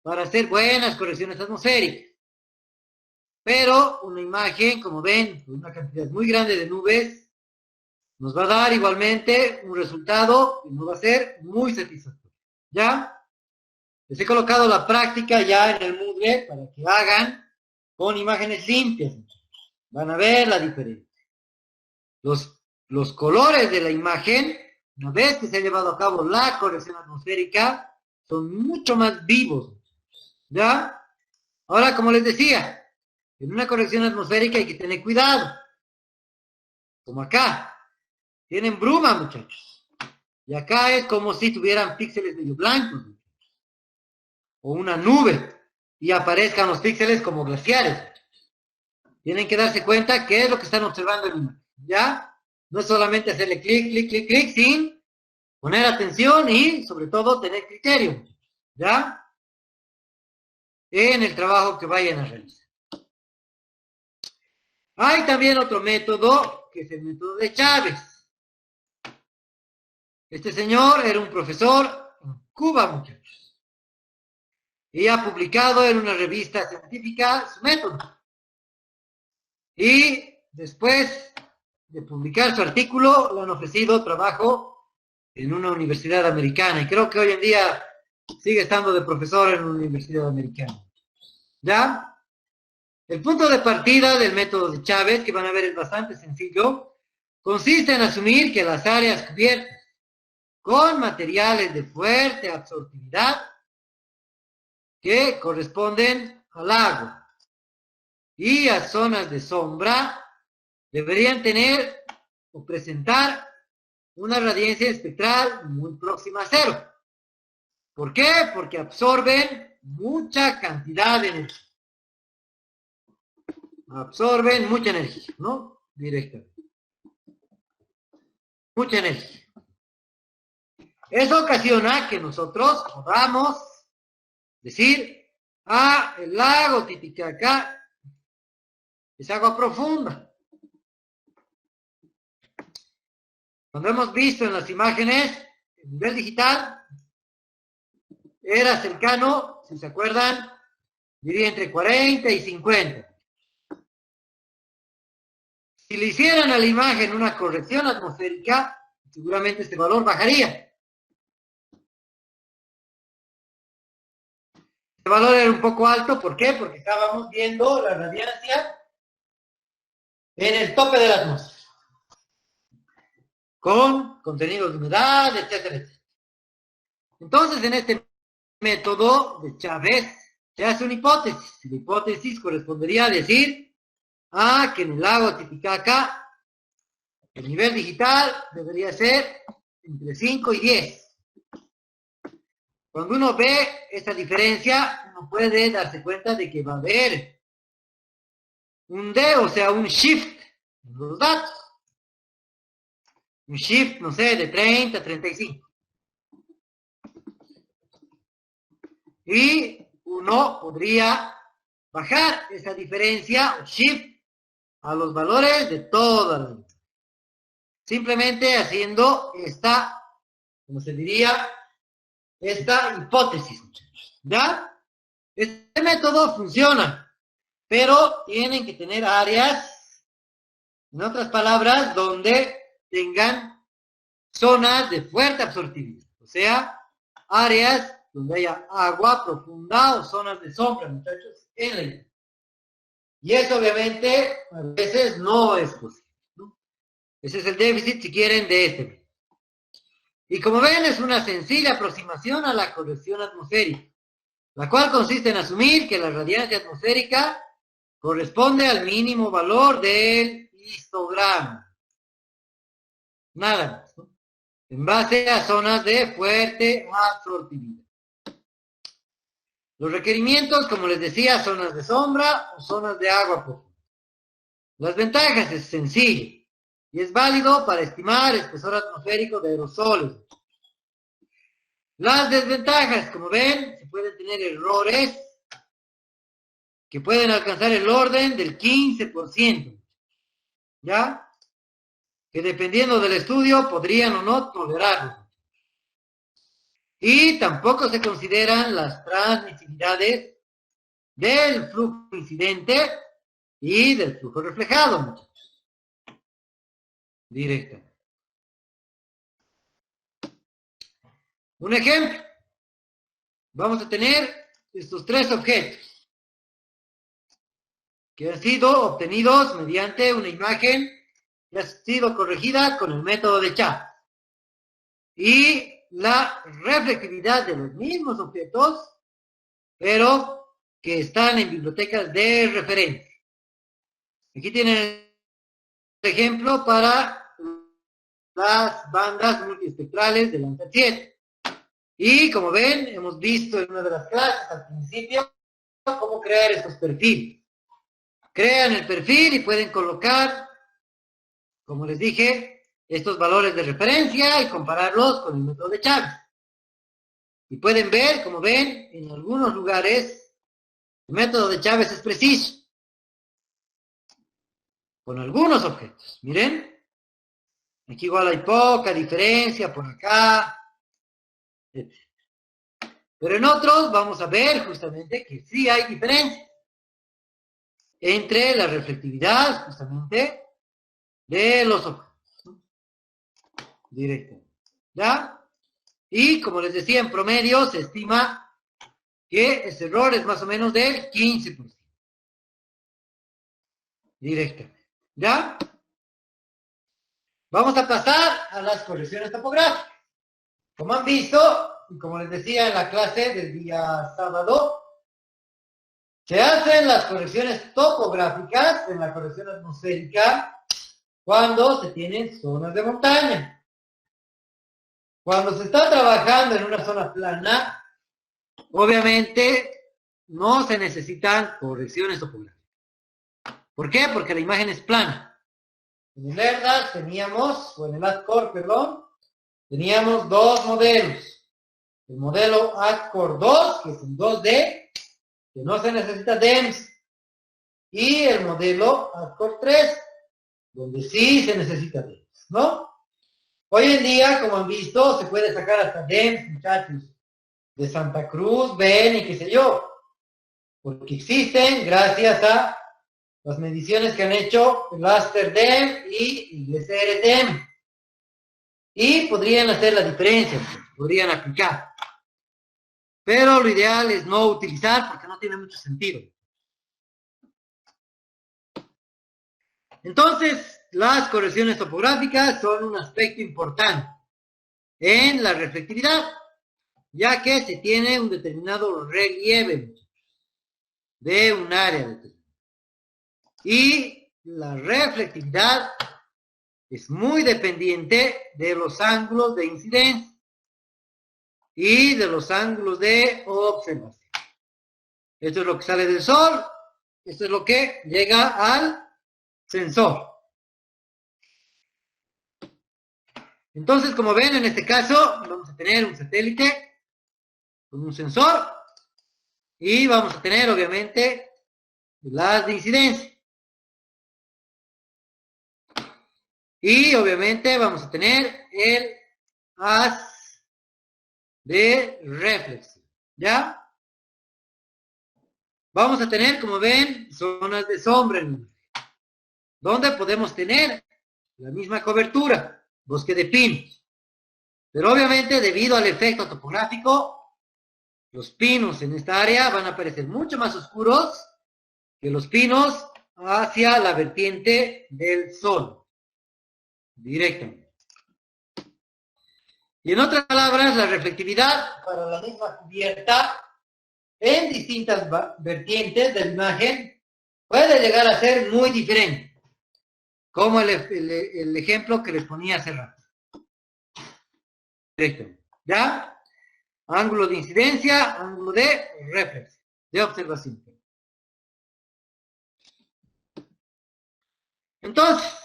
para hacer buenas correcciones atmosféricas. Pero una imagen, como ven, con una cantidad muy grande de nubes, nos va a dar igualmente un resultado que no va a ser muy satisfactorio, ¿ya? Les he colocado la práctica ya en el Moodle para que hagan con imágenes limpias. Van a ver la diferencia. Los colores de la imagen, una vez que se ha llevado a cabo la corrección atmosférica, son mucho más vivos. ¿Ya? Ahora, como les decía, en una corrección atmosférica hay que tener cuidado. Como acá. Tienen bruma, muchachos. Y acá es como si tuvieran píxeles medio blancos, o una nube, y aparezcan los píxeles como glaciares. Tienen que darse cuenta qué es lo que están observando en la imagen, ¿ya? No es solamente hacerle clic, clic, clic, clic, sin poner atención y, sobre todo, tener criterio, ¿ya? En el trabajo que vayan a realizar. Hay también otro método, que es el método de Chávez. Este señor era un profesor en Cuba, muchachos. Y ha publicado en una revista científica su método. Y después de publicar su artículo, le han ofrecido trabajo en una universidad americana. Y creo que hoy en día sigue estando de profesor en una universidad americana. ¿Ya? El punto de partida del método de Chávez, que van a ver es bastante sencillo, consiste en asumir que las áreas cubiertas con materiales de fuerte absortividad que corresponden al agua y a zonas de sombra deberían tener o presentar una radiancia espectral muy próxima a cero. ¿Por qué? Porque absorben mucha cantidad de energía. Absorben mucha energía, ¿no? Directamente. Mucha energía. Eso ocasiona que nosotros podamos decir, el lago Titicaca es agua profunda. Cuando hemos visto en las imágenes, el nivel digital era cercano, si se acuerdan, diría entre 40 y 50. Si le hicieran a la imagen una corrección atmosférica, seguramente este valor bajaría. Este valor era un poco alto, ¿por qué? Porque estábamos viendo la radiancia en el tope de la atmósfera, con contenidos de humedad, etcétera, etcétera. Entonces, en este método de Chávez se hace una hipótesis. La hipótesis correspondería a decir que en el lago Titicaca el nivel digital debería ser entre 5 y 10. Cuando uno ve esta diferencia, uno puede darse cuenta de que va a haber un D, o sea, un shift en los datos. Un shift, no sé, de 30 a 35. Y uno podría bajar esa diferencia, o shift, a los valores de toda la vida. Simplemente haciendo esta, como se diría, esta hipótesis, muchachos. ¿Ya? Este método funciona, pero tienen que tener áreas, en otras palabras, donde tengan zonas de fuerte absortividad. O sea, áreas donde haya agua profunda o zonas de sombra, muchachos, en la isla. Y eso obviamente a veces no es posible, ¿no? Ese es el déficit, si quieren, de este método. Y como ven, es una sencilla aproximación a la corrección atmosférica, la cual consiste en asumir que la radiancia atmosférica corresponde al mínimo valor del histograma. Nada más, ¿no? En base a zonas de fuerte absortividad. Los requerimientos, como les decía, zonas de sombra o zonas de agua profunda. Las ventajas es sencillo y es válido para estimar espesor atmosférico de aerosoles. Las desventajas, como ven, se pueden tener errores que pueden alcanzar el orden del 15%, ¿ya? Que dependiendo del estudio podrían o no tolerarlo. Y tampoco se consideran las transmisibilidades del flujo incidente y del flujo reflejado, muchachos. Directamente. Un ejemplo. Vamos a tener estos tres objetos que han sido obtenidos mediante una imagen que ha sido corregida con el método de Chávez. Y la reflectividad de los mismos objetos, pero que están en bibliotecas de referencia. Aquí tienen el ejemplo para las bandas multiespectrales de Landsat 7. Y como ven, hemos visto en una de las clases al principio cómo crear estos perfiles. Crean el perfil y pueden colocar, como les dije, estos valores de referencia y compararlos con el método de Chávez. Y pueden ver, como ven, en algunos lugares el método de Chávez es preciso. Con algunos objetos. Miren. Aquí igual hay poca diferencia por acá. Pero en otros vamos a ver justamente que sí hay diferencia entre la reflectividad justamente de los objetos. Directamente. ¿Ya? Y como les decía, en promedio se estima que ese error es más o menos del 15%. Directamente. ¿Ya? Vamos a pasar a las correcciones topográficas. Como han visto, y como les decía en la clase del día sábado, se hacen las correcciones topográficas en la corrección atmosférica cuando se tienen zonas de montaña. Cuando se está trabajando en una zona plana, obviamente no se necesitan correcciones topográficas. ¿Por qué? Porque la imagen es plana. En el ERDAS teníamos, o en el ADCOR, perdón, teníamos dos modelos. El modelo ADCOR 2, que es en 2D, que no se necesita DEMS. Y el modelo ADCOR 3, donde sí se necesita DEMS, ¿no? Hoy en día, como han visto, se puede sacar hasta DEMS, muchachos, de Santa Cruz, Beni, y qué sé yo, porque existen gracias a las mediciones que han hecho el ASTER-DEM y el SR-DEM. Y podrían hacer la diferencia, podrían aplicar. Pero lo ideal es no utilizar porque no tiene mucho sentido. Entonces, las correcciones topográficas son un aspecto importante en la reflectividad, ya que se tiene un determinado relieve de un área determinada. Y la reflectividad es muy dependiente de los ángulos de incidencia y de los ángulos de observación. Esto es lo que sale del sol, esto es lo que llega al sensor. Entonces, como ven, en este caso vamos a tener un satélite con un sensor y vamos a tener, obviamente, las de incidencia. Y obviamente vamos a tener el haz de reflexión, ¿ya? Vamos a tener, como ven, zonas de sombra en la imagen, donde podemos tener la misma cobertura, bosque de pinos. Pero obviamente, debido al efecto topográfico, los pinos en esta área van a parecer mucho más oscuros que los pinos hacia la vertiente del sol. Directamente. Y en otras palabras, la reflectividad para la misma cubierta en distintas vertientes de la imagen puede llegar a ser muy diferente, como el ejemplo que les ponía hace rato. Directamente. ¿Ya? Ángulo de incidencia, ángulo de reflexión, de observación. Entonces,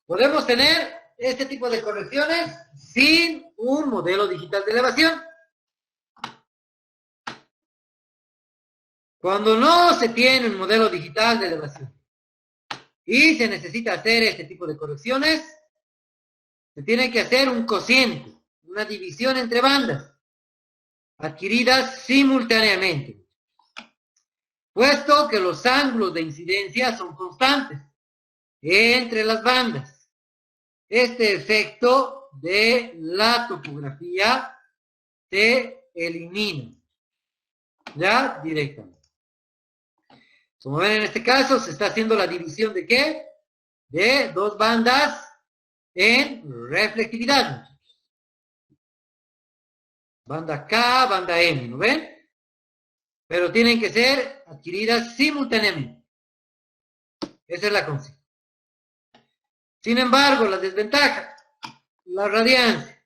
podemos tener este tipo de correcciones sin un modelo digital de elevación. Cuando no se tiene un modelo digital de elevación y se necesita hacer este tipo de correcciones, se tiene que hacer un cociente, una división entre bandas, adquiridas simultáneamente, puesto que los ángulos de incidencia son constantes entre las bandas. Este efecto de la topografía se elimina, ¿ya? Directamente. Como ven, en este caso se está haciendo la división de ¿qué? De dos bandas en reflectividad. Banda K, banda M, ¿no ven? Pero tienen que ser adquiridas simultáneamente. Esa es la consigna. Sin embargo, la desventaja la radiancia,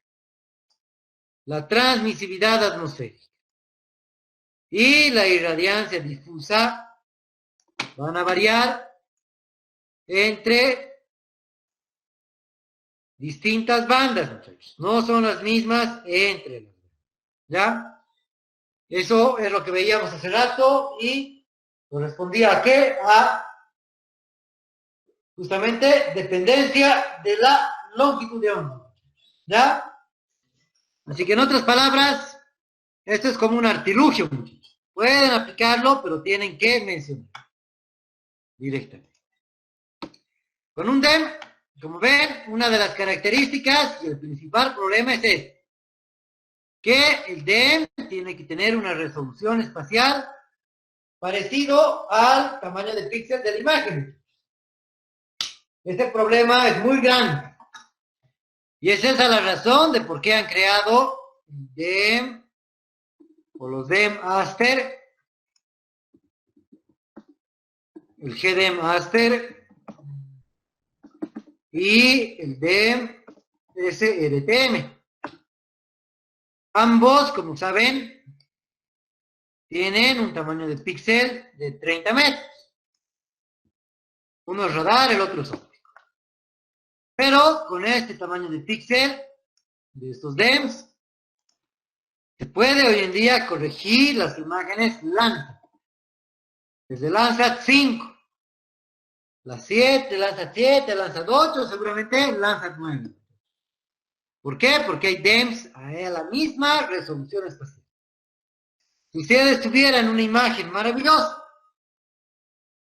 la transmisividad atmosférica y la irradiancia difusa van a variar entre distintas bandas, muchachos. No son las mismas entre las bandas. ¿Ya? Eso es lo que veíamos hace rato y correspondía a qué? A justamente dependencia de la longitud de onda. ¿Ya? Así que en otras palabras, esto es como un artilugio, muchachos. Pueden aplicarlo, pero tienen que mencionar directamente. Con un DEM, como ven, una de las características y el principal problema es este, que el DEM tiene que tener una resolución espacial parecido al tamaño del píxel de la imagen. Este problema es muy grande. Y es esa la razón de por qué han creado el DEM o los DEM Aster, el GDEM Aster y el DEM SRTM. Ambos, como saben, tienen un tamaño de píxel de 30 metros. Uno es radar, el otro es óptico. Pero con este tamaño de píxel de estos DEMs, se puede hoy en día corregir las imágenes Landsat. Desde Landsat 5, la 7, Landsat 7, Landsat 8, seguramente Landsat 9. ¿Por qué? Porque hay DEMs a la misma resolución espacial. Si ustedes tuvieran una imagen maravillosa,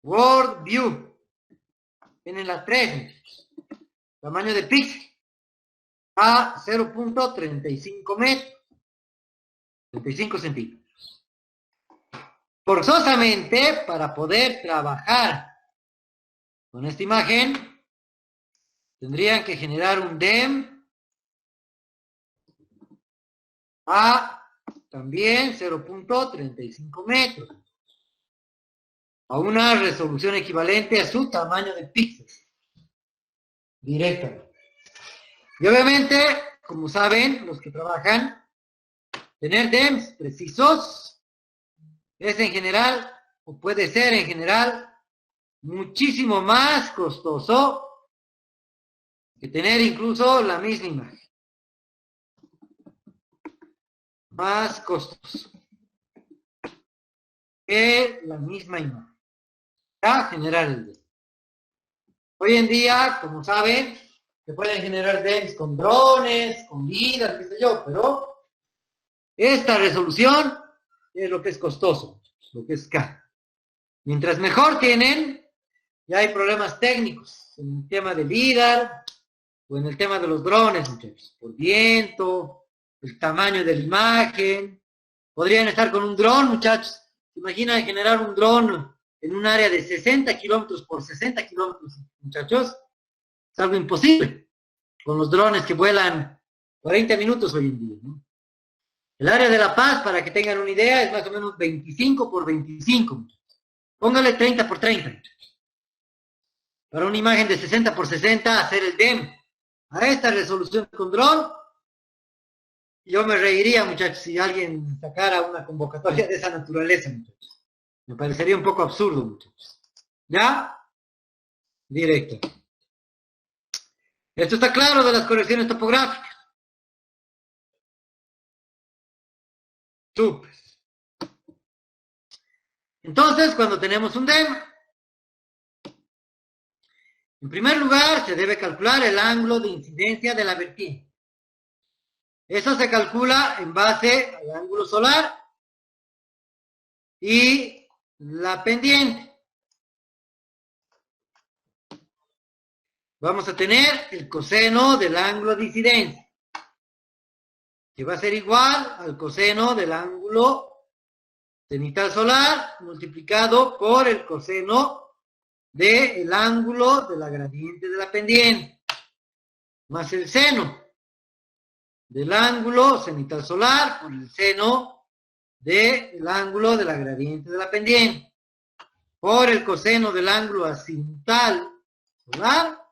World View, tienen la 3, tamaño de píxel, a 0.35 metros, 35 centímetros. Forzosamente, para poder trabajar con esta imagen, tendrían que generar un DEM a también 0.35 metros, a una resolución equivalente a su tamaño de píxeles, directamente. Y obviamente, como saben, los que trabajan, tener DEMs precisos es en general, o puede ser en general, muchísimo más costoso que tener incluso la misma imagen. Más costoso que la misma imagen. Para generar el DEM. Hoy en día, como saben, se pueden generar DEMs con drones, con vidas, qué sé yo, pero esta resolución es lo que es costoso, lo que es caro. Mientras mejor tienen, ya hay problemas técnicos en el tema de LIDAR o en el tema de los drones, muchachos, por viento, el tamaño de la imagen. Podrían estar con un dron, muchachos. ¿Se imaginan generar un dron en un área de 60 kilómetros por 60 kilómetros, muchachos? Es algo imposible con los drones que vuelan 40 minutos hoy en día, ¿no? El área de La Paz, para que tengan una idea, es más o menos 25 por 25, muchachos. Póngale 30 por 30, muchachos. Para una imagen de 60 por 60, hacer el DEM a esta resolución con dron, yo me reiría, muchachos, si alguien sacara una convocatoria de esa naturaleza, muchachos. Me parecería un poco absurdo, muchachos. ¿Ya? Directo. Esto está claro de las correcciones topográficas. Súper. Entonces, cuando tenemos un DEM, en primer lugar, se debe calcular el ángulo de incidencia de la vertiente. Eso se calcula en base al ángulo solar y la pendiente. Vamos a tener el coseno del ángulo de incidencia, que va a ser igual al coseno del ángulo cenital solar multiplicado por el coseno del ángulo de la gradiente de la pendiente, más el seno del ángulo cenital solar por el seno del ángulo de la gradiente de la pendiente, por el coseno del ángulo azimutal solar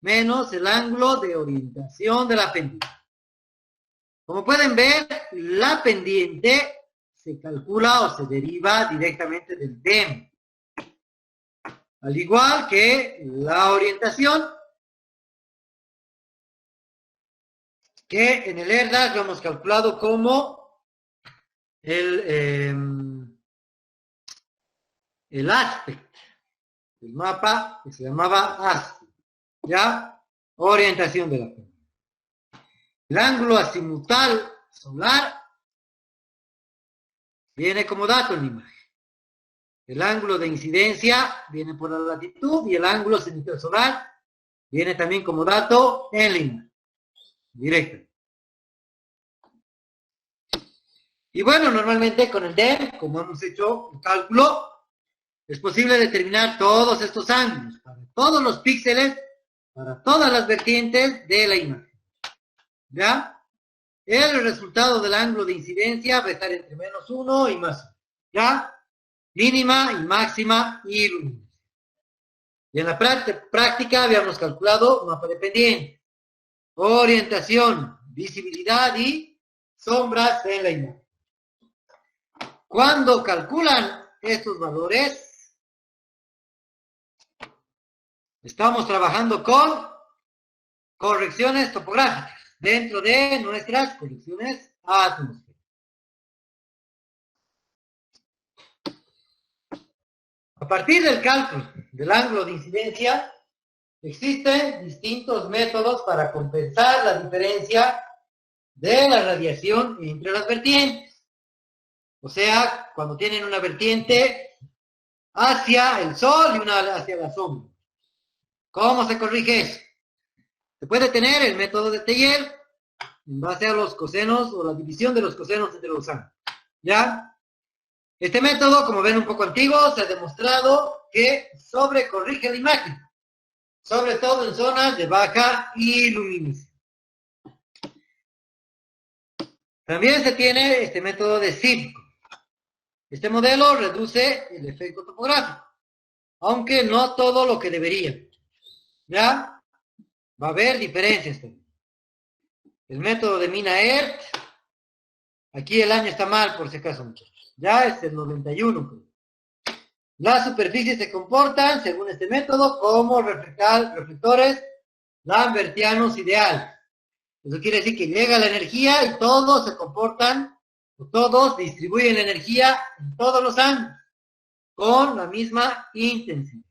menos el ángulo de orientación de la pendiente. Como pueden ver, la pendiente se calcula o se deriva directamente del DEM. Al igual que la orientación, que en el ERDAS lo hemos calculado como el aspect, el mapa que se llamaba aspect, ¿ya? Orientación de la pendiente. El ángulo azimutal solar viene como dato en la imagen. El ángulo de incidencia viene por la latitud y el ángulo cenital solar viene también como dato en la imagen. Directo. Y bueno, normalmente con el DEM, como hemos hecho el cálculo, es posible determinar todos estos ángulos para todos los píxeles, para todas las vertientes de la imagen. ¿Ya? El resultado del ángulo de incidencia va a estar entre -1 y +1. ¿Ya? Mínima y máxima y luminosa. Y en la práctica habíamos calculado mapa de pendiente, orientación, visibilidad y sombras en la imagen. Cuando calculan estos valores, estamos trabajando con correcciones topográficas dentro de nuestras correcciones atmosféricas. A partir del cálculo del ángulo de incidencia, existen distintos métodos para compensar la diferencia de la radiación entre las vertientes. O sea, cuando tienen una vertiente hacia el sol y una hacia la sombra. ¿Cómo se corrige eso? Se puede tener el método de Taylor en base a los cosenos o la división de los cosenos entre los ángulos. ¿Ya? Este método, como ven, un poco antiguo, se ha demostrado que sobrecorrige la imagen, sobre todo en zonas de baja iluminación. También se tiene este método de Sitcom. Este modelo reduce el efecto topográfico, aunque no todo lo que debería. ¿Ya? Va a haber diferencias también. El método de Mina-Earth, aquí el año está mal por si acaso, muchachos. Ya es el 91. Las superficies se comportan, según este método, como reflectores lambertianos ideales. Eso quiere decir que llega la energía y todos se comportan, o todos distribuyen la energía en todos los ángulos, con la misma intensidad.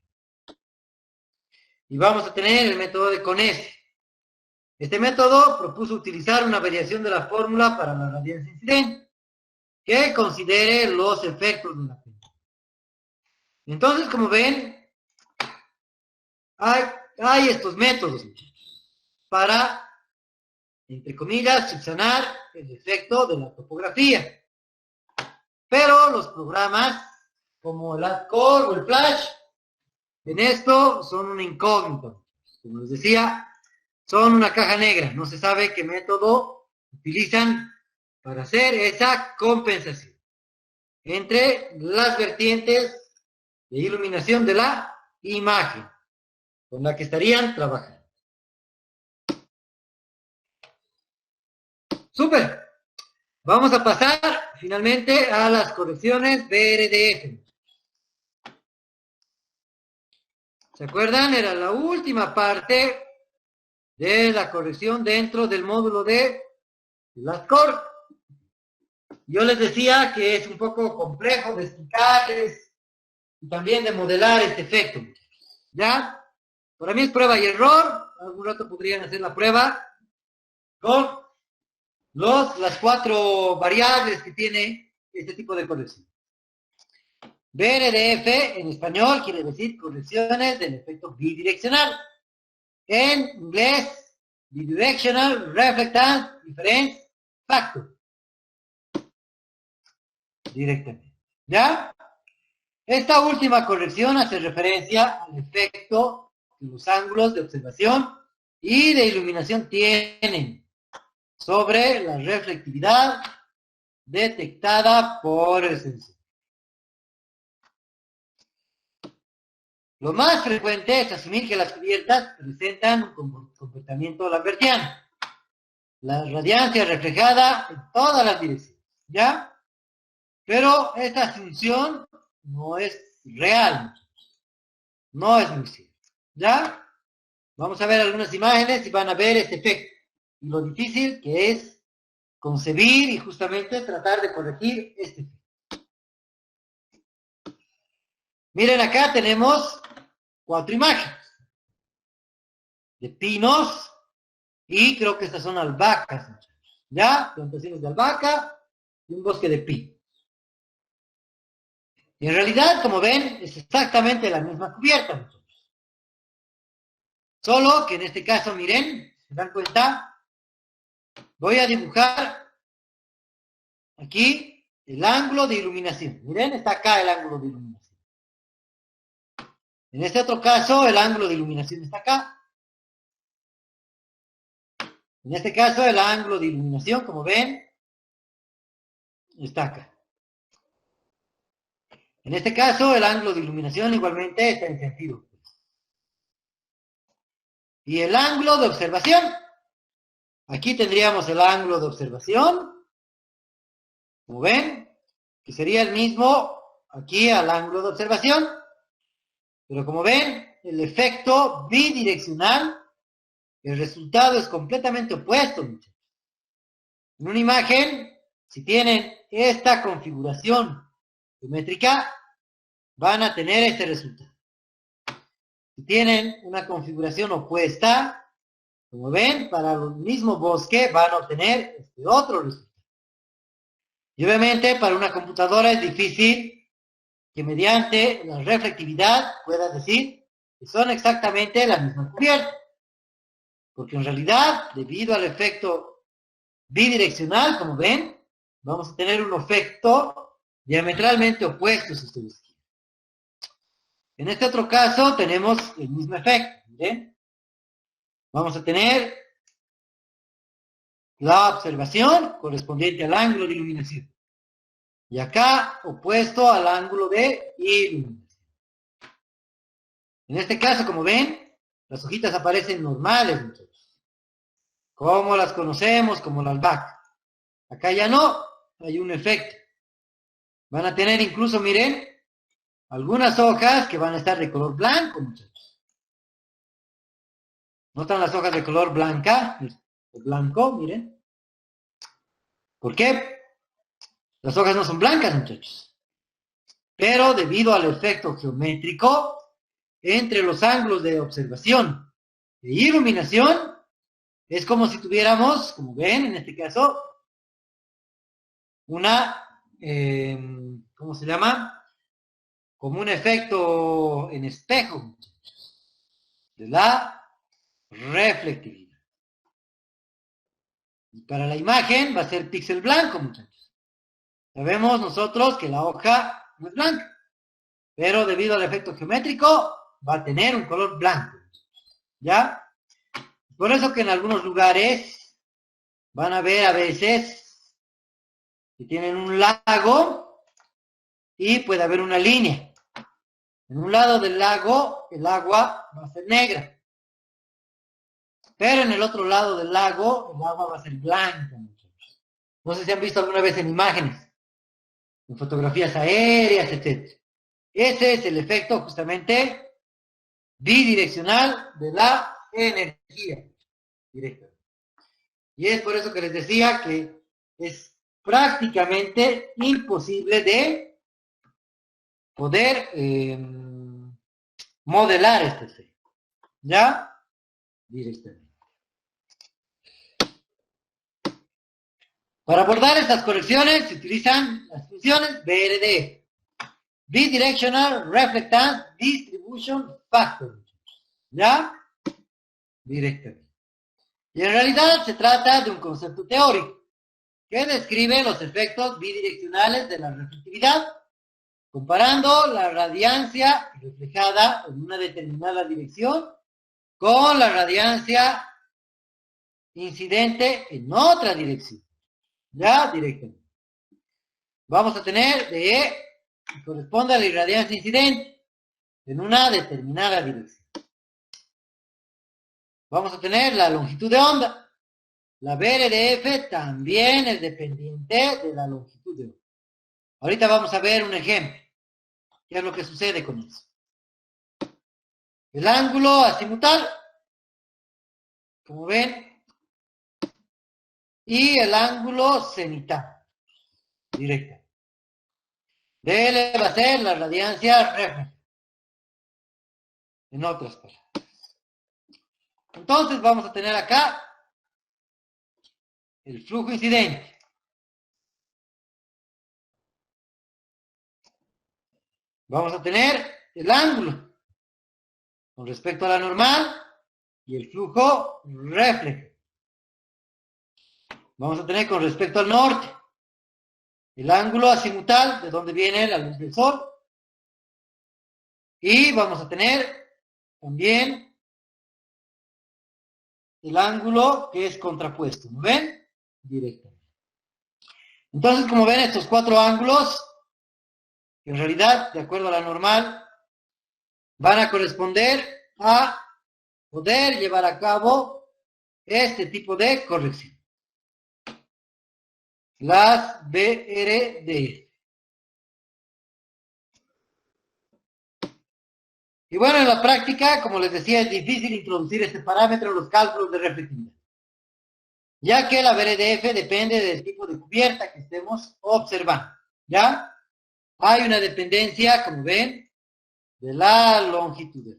Y vamos a tener el método de Conesi. Este método propuso utilizar una variación de la fórmula para la radiancia incidente, que considere los efectos de la pendiente. Entonces, como ven, hay estos métodos para, entre comillas, subsanar el efecto de la topografía. Pero los programas como el AdCore o el Flash, en esto son una incógnita. Como les decía, son una caja negra. No se sabe qué método utilizan para hacer esa compensación entre las vertientes de iluminación de la imagen con la que estarían trabajando. Súper. Vamos a pasar finalmente a las correcciones BRDF. ¿Se acuerdan? Era la última parte de la corrección dentro del módulo de AdCore. Yo les decía que es un poco complejo de explicarles y también de modelar este efecto. ¿Ya? Para mí es prueba y error. Algún rato podrían hacer la prueba con las 4 variables que tiene este tipo de corrección. BRDF en español quiere decir correcciones del efecto bidireccional. En inglés, Bidirectional Reflectance Difference Factor. Directamente. ¿Ya? Esta última corrección hace referencia al efecto que los ángulos de observación y de iluminación tienen sobre la reflectividad detectada por el sensor. Lo más frecuente es asumir que las cubiertas presentan un comportamiento lambertiano. La radiancia reflejada en todas las direcciones, ¿ya? Pero esta asunción no es real, no es muy cierto, ¿ya? Vamos a ver algunas imágenes y van a ver este efecto. Y lo difícil que es concebir y justamente tratar de corregir este efecto. Miren, acá tenemos 4 imágenes de pinos y creo que estas son albahacas, ¿ya? Plantaciones de albahaca y un bosque de pinos. Y en realidad, como ven, es exactamente la misma cubierta, muchachos. Solo que en este caso, miren, ¿se dan cuenta? Voy a dibujar aquí el ángulo de iluminación. Miren, está acá el ángulo de iluminación. En este otro caso, el ángulo de iluminación está acá. En este caso, el ángulo de iluminación, como ven, está acá. En este caso, el ángulo de iluminación igualmente está en sentido opuesto. Y el ángulo de observación. Aquí tendríamos el ángulo de observación, como ven, que sería el mismo aquí al ángulo de observación. Pero como ven, el efecto bidireccional, el resultado es completamente opuesto, muchachos. En una imagen, si tienen esta configuración geométrica, van a tener este resultado. Si tienen una configuración opuesta, como ven, para el mismo bosque van a obtener este otro resultado. Y obviamente para una computadora es difícil que mediante la reflectividad pueda decir que son exactamente la misma cubierta. Porque en realidad, debido al efecto bidireccional, como ven, vamos a tener un efecto diametralmente opuesto, si ustedes quieren. En este otro caso tenemos el mismo efecto, ¿miren? Vamos a tener la observación correspondiente al ángulo de iluminación. Y acá opuesto al ángulo de iluminación. En este caso, como ven, las hojitas aparecen normales, muchachos. Como las conocemos, como la albahaca. Acá ya no, hay un efecto. Van a tener incluso, miren, algunas hojas que van a estar de color blanco, muchachos. ¿Notan las hojas de color blanca? Blanco, miren. ¿Por qué? Las hojas no son blancas, muchachos. Pero debido al efecto geométrico, entre los ángulos de observación e iluminación, es como si tuviéramos, como ven en este caso, una, ¿cómo se llama? Como un efecto en espejo, muchachos, de la reflectividad. Y para la imagen va a ser píxel blanco, muchachos. Sabemos nosotros que la hoja no es blanca, pero debido al efecto geométrico va a tener un color blanco, ¿ya? Por eso que en algunos lugares van a ver a veces que tienen un lago y puede haber una línea. En un lado del lago el agua va a ser negra, pero en el otro lado del lago el agua va a ser blanca, muchachos. No sé si han visto alguna vez en imágenes, en fotografías aéreas, etc. Ese es el efecto justamente bidireccional de la energía directa. Y es por eso que les decía que es prácticamente imposible de poder modelar este efecto, ¿ya? Directamente. Para abordar estas correcciones se utilizan las funciones BRD, Bidirectional Reflectance Distribution Factor, ¿ya? Directamente. Y en realidad se trata de un concepto teórico que describe los efectos bidireccionales de la reflectividad, comparando la radiancia reflejada en una determinada dirección con la radiancia incidente en otra dirección, ya directamente. Vamos a tener de, corresponde a la irradiancia incidente, en una determinada dirección. Vamos a tener la longitud de onda. La BRDF también es dependiente de la longitud de onda. Ahorita vamos a ver un ejemplo. ¿Qué es lo que sucede con eso? El ángulo azimutal, como ven, y el ángulo cenital, directo. DL va a ser la radiancia refleja. En otras palabras. Entonces vamos a tener acá el flujo incidente. Vamos a tener el ángulo con respecto a la normal y el flujo reflejo. Vamos a tener con respecto al norte el ángulo azimutal, de donde viene la luz del sol. Y vamos a tener también el ángulo que es contrapuesto. ¿No ven? Directo. Entonces, como ven, estos cuatro ángulos, en realidad, de acuerdo a la normal, van a corresponder a poder llevar a cabo este tipo de corrección. Las BRD. Y bueno, en la práctica, como les decía, es difícil introducir este parámetro en los cálculos de reflectividad, ya que la BRDF depende del tipo de cubierta que estemos observando, ¿ya? Hay una dependencia, como ven, de la longitud.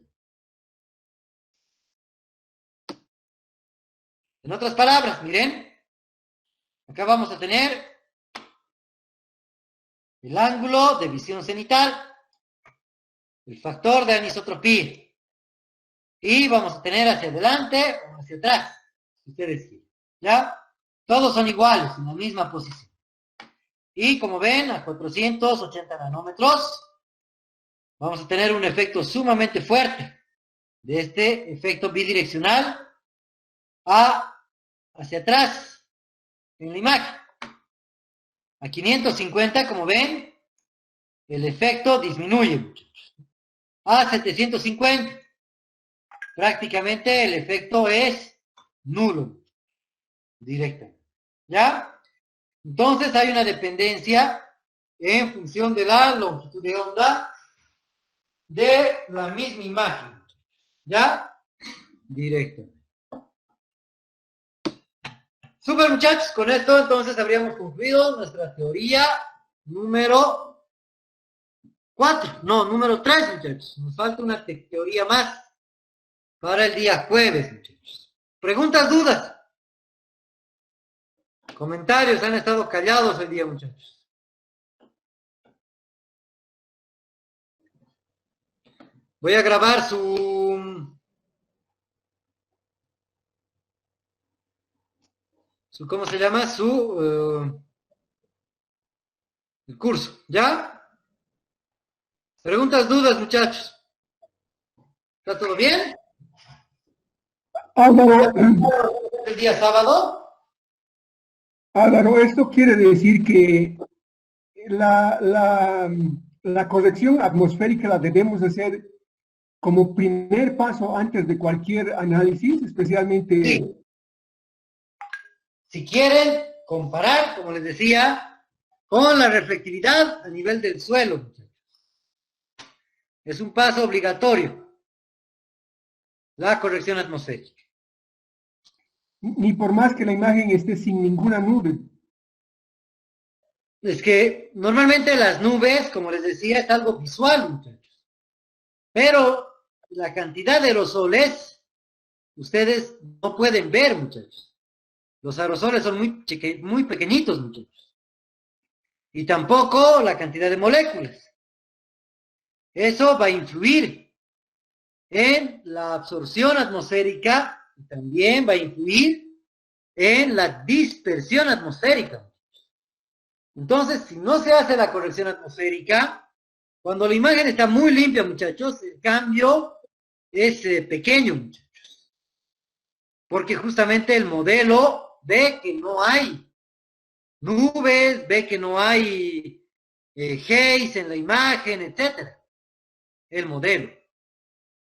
En otras palabras, miren, acá vamos a tener el ángulo de visión cenital, el factor de anisotropía, y vamos a tener hacia adelante o hacia atrás, si ustedes quieren, ¿ya? Todos son iguales, en la misma posición. Y como ven, a 480 nanómetros, vamos a tener un efecto sumamente fuerte de este efecto bidireccional hacia atrás en la imagen. A 550, como ven, el efecto disminuye, muchachos. A 750, prácticamente el efecto es nulo, directamente. ¿Ya? Entonces hay una dependencia en función de la longitud de onda de la misma imagen. ¿Ya? Directo. Super, muchachos, con esto entonces habríamos concluido nuestra teoría número 4, no, número 3, muchachos. Nos falta una teoría más para el día jueves, muchachos. ¿Preguntas, dudas? Comentarios, han estado callados el día, muchachos. Voy a grabar ¿cómo se llama? El curso, ¿ya? Preguntas, dudas, muchachos. ¿Está todo bien? Álvaro, ¿El día sábado? Álvaro, esto quiere decir que la corrección atmosférica la debemos hacer como primer paso antes de cualquier análisis, especialmente... Sí. Si quieren comparar, como les decía, con la reflectividad a nivel del suelo, muchachos. Es un paso obligatorio, la corrección atmosférica. Ni por más que la imagen esté sin ninguna nube. Es que normalmente las nubes, como les decía, es algo visual, muchachos. Pero la cantidad de aerosoles, ustedes no pueden ver, muchachos. Los aerosoles son muy pequeñitos, muchachos. Y tampoco la cantidad de moléculas. Eso va a influir en la absorción atmosférica y también va a influir en la dispersión atmosférica. Entonces, si no se hace la corrección atmosférica, cuando la imagen está muy limpia, muchachos, el cambio es pequeño, muchachos. Porque justamente el modelo ve que no hay nubes, ve que no hay haze en la imagen, etc. el modelo.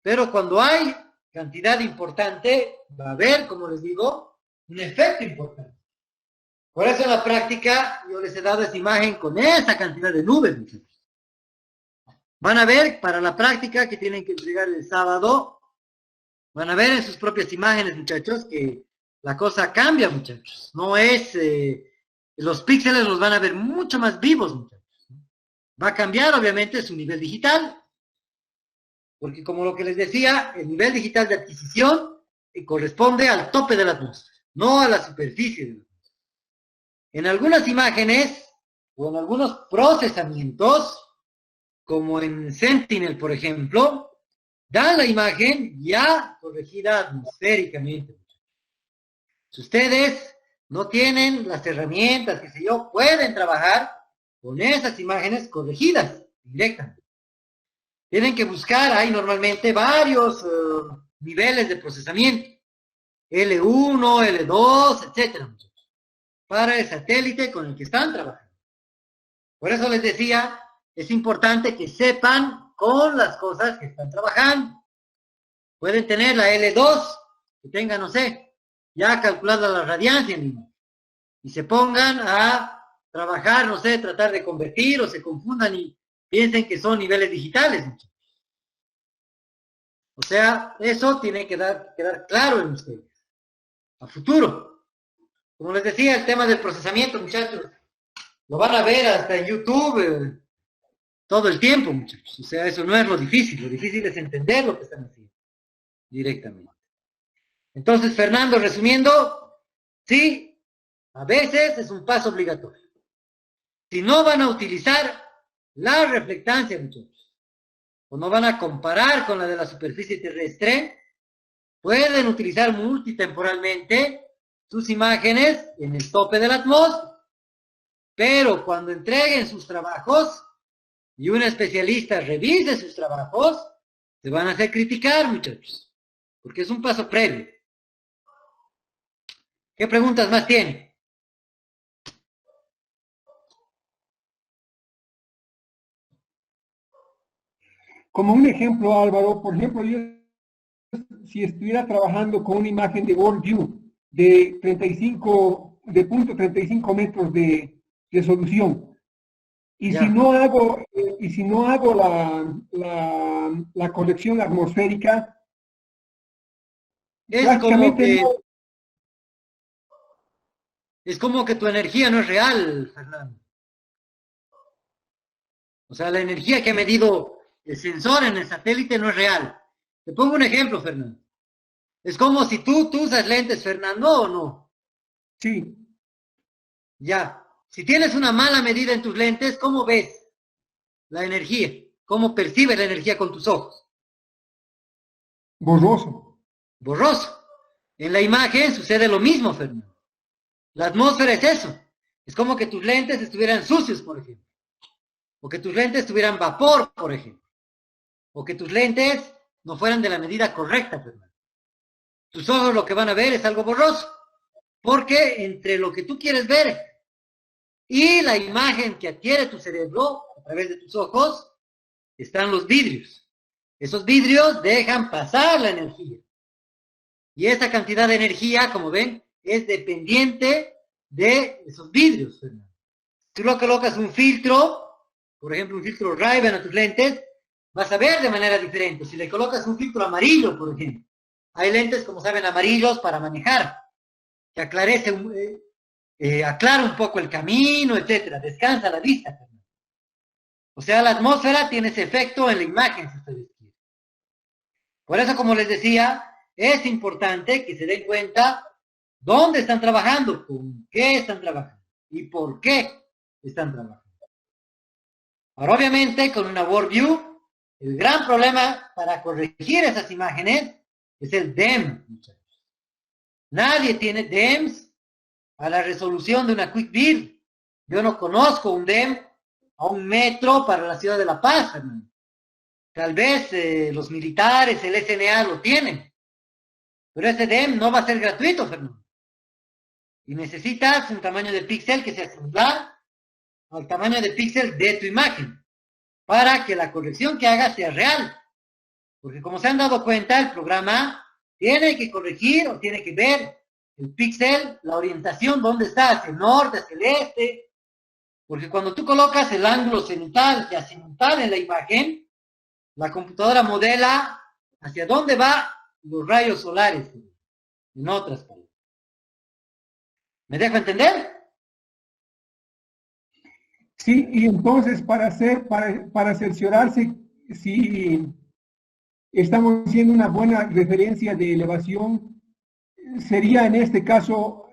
Pero cuando hay cantidad importante, va a haber, como les digo, un efecto importante. Por eso en la práctica yo les he dado esta imagen con esa cantidad de nubes, muchachos. Van a ver para la práctica que tienen que entregar el sábado, van a ver en sus propias imágenes, muchachos, que la cosa cambia, muchachos. No es, los píxeles los van a ver mucho más vivos, muchachos. Va a cambiar, obviamente, su nivel digital, porque como lo que les decía, el nivel digital de adquisición corresponde al tope de la atmósfera, no a la superficie de la atmósfera. En algunas imágenes o en algunos procesamientos, como en Sentinel, por ejemplo, dan la imagen ya corregida atmosféricamente. Si ustedes no tienen las herramientas, qué sé yo, pueden trabajar con esas imágenes corregidas directamente. Tienen que buscar, hay normalmente varios niveles de procesamiento, L1, L2, etcétera, para el satélite con el que están trabajando. Por eso les decía, es importante que sepan con las cosas que están trabajando. Pueden tener la L2, que tengan, no sé, ya calculada la radiancia mismo, y se pongan a trabajar, no sé, tratar de convertir, o se confundan y piensen que son niveles digitales. O sea, eso tiene que quedar claro en ustedes, a futuro. Como les decía, el tema del procesamiento, muchachos, lo van a ver hasta en YouTube todo el tiempo, muchachos. O sea, eso no es lo difícil es entender lo que están haciendo directamente. Entonces, Fernando, resumiendo, sí, a veces es un paso obligatorio. Si no van a utilizar la reflectancia, muchachos, o no van a comparar con la de la superficie terrestre, pueden utilizar multitemporalmente sus imágenes en el tope de la atmósfera. Pero cuando entreguen sus trabajos y un especialista revise sus trabajos, se van a hacer criticar, muchachos, porque es un paso previo. ¿Qué preguntas más tienen? Como un ejemplo, Álvaro, por ejemplo, yo si estuviera trabajando con una imagen de WorldView de 0.35 metros de resolución, y Ya. si no hago la corrección atmosférica, Es como prácticamente que, no. es como que tu energía no es real, Fernando. O sea, la energía que ha medido el sensor en el satélite no es real. Te pongo un ejemplo, Fernando. Es como si tú usas lentes, Fernando, ¿o no? Sí, Ya. Si tienes una mala medida en tus lentes, ¿cómo ves la energía? ¿Cómo percibes la energía con tus ojos? borroso. Borroso. En la imagen sucede lo mismo, Fernando. La atmósfera es eso. Es como que tus lentes estuvieran sucios, por ejemplo. O que tus lentes tuvieran vapor, por ejemplo. O que tus lentes no fueran de la medida correcta, Fernando. Tus ojos lo que van a ver es algo borroso. Porque entre lo que tú quieres ver y la imagen que adquiere tu cerebro a través de tus ojos, están los vidrios. Esos vidrios dejan pasar la energía. Y esa cantidad de energía, como ven, es dependiente de esos vidrios. Si tú lo colocas un filtro, por ejemplo, un filtro Ray-Ban a tus lentes, vas a ver de manera diferente. Si le colocas un filtro amarillo, por ejemplo, hay lentes, como saben, amarillos para manejar, que aclara un poco el camino, etcétera, descansa la vista. O sea, la atmósfera tiene ese efecto en la imagen, si ustedes quieren. Por eso, como les decía, es importante que se den cuenta dónde están trabajando, con qué están trabajando y por qué están trabajando. Ahora, obviamente, con una WorldView, el gran problema para corregir esas imágenes es el DEM, muchachos. Nadie tiene DEMs a la resolución de una QuickView. Yo no conozco un DEM a 1 metro para la ciudad de La Paz, Fernando. Tal vez los militares, el SNA lo tienen, pero ese DEM no va a ser gratuito, Fernando. Y necesitas un tamaño de píxel que sea similar al tamaño de píxel de tu imagen. para que la corrección que haga sea real. Porque como se han dado cuenta, el programa tiene que corregir o tiene que ver el píxel, la orientación, dónde está, hacia el norte, hacia el este. Porque cuando tú colocas el ángulo cenital y azimutal en la imagen, la computadora modela hacia dónde van los rayos solares, en otras palabras. ¿Me dejo entender? Sí, y entonces para cerciorarse si estamos haciendo una buena referencia de elevación, sería en este caso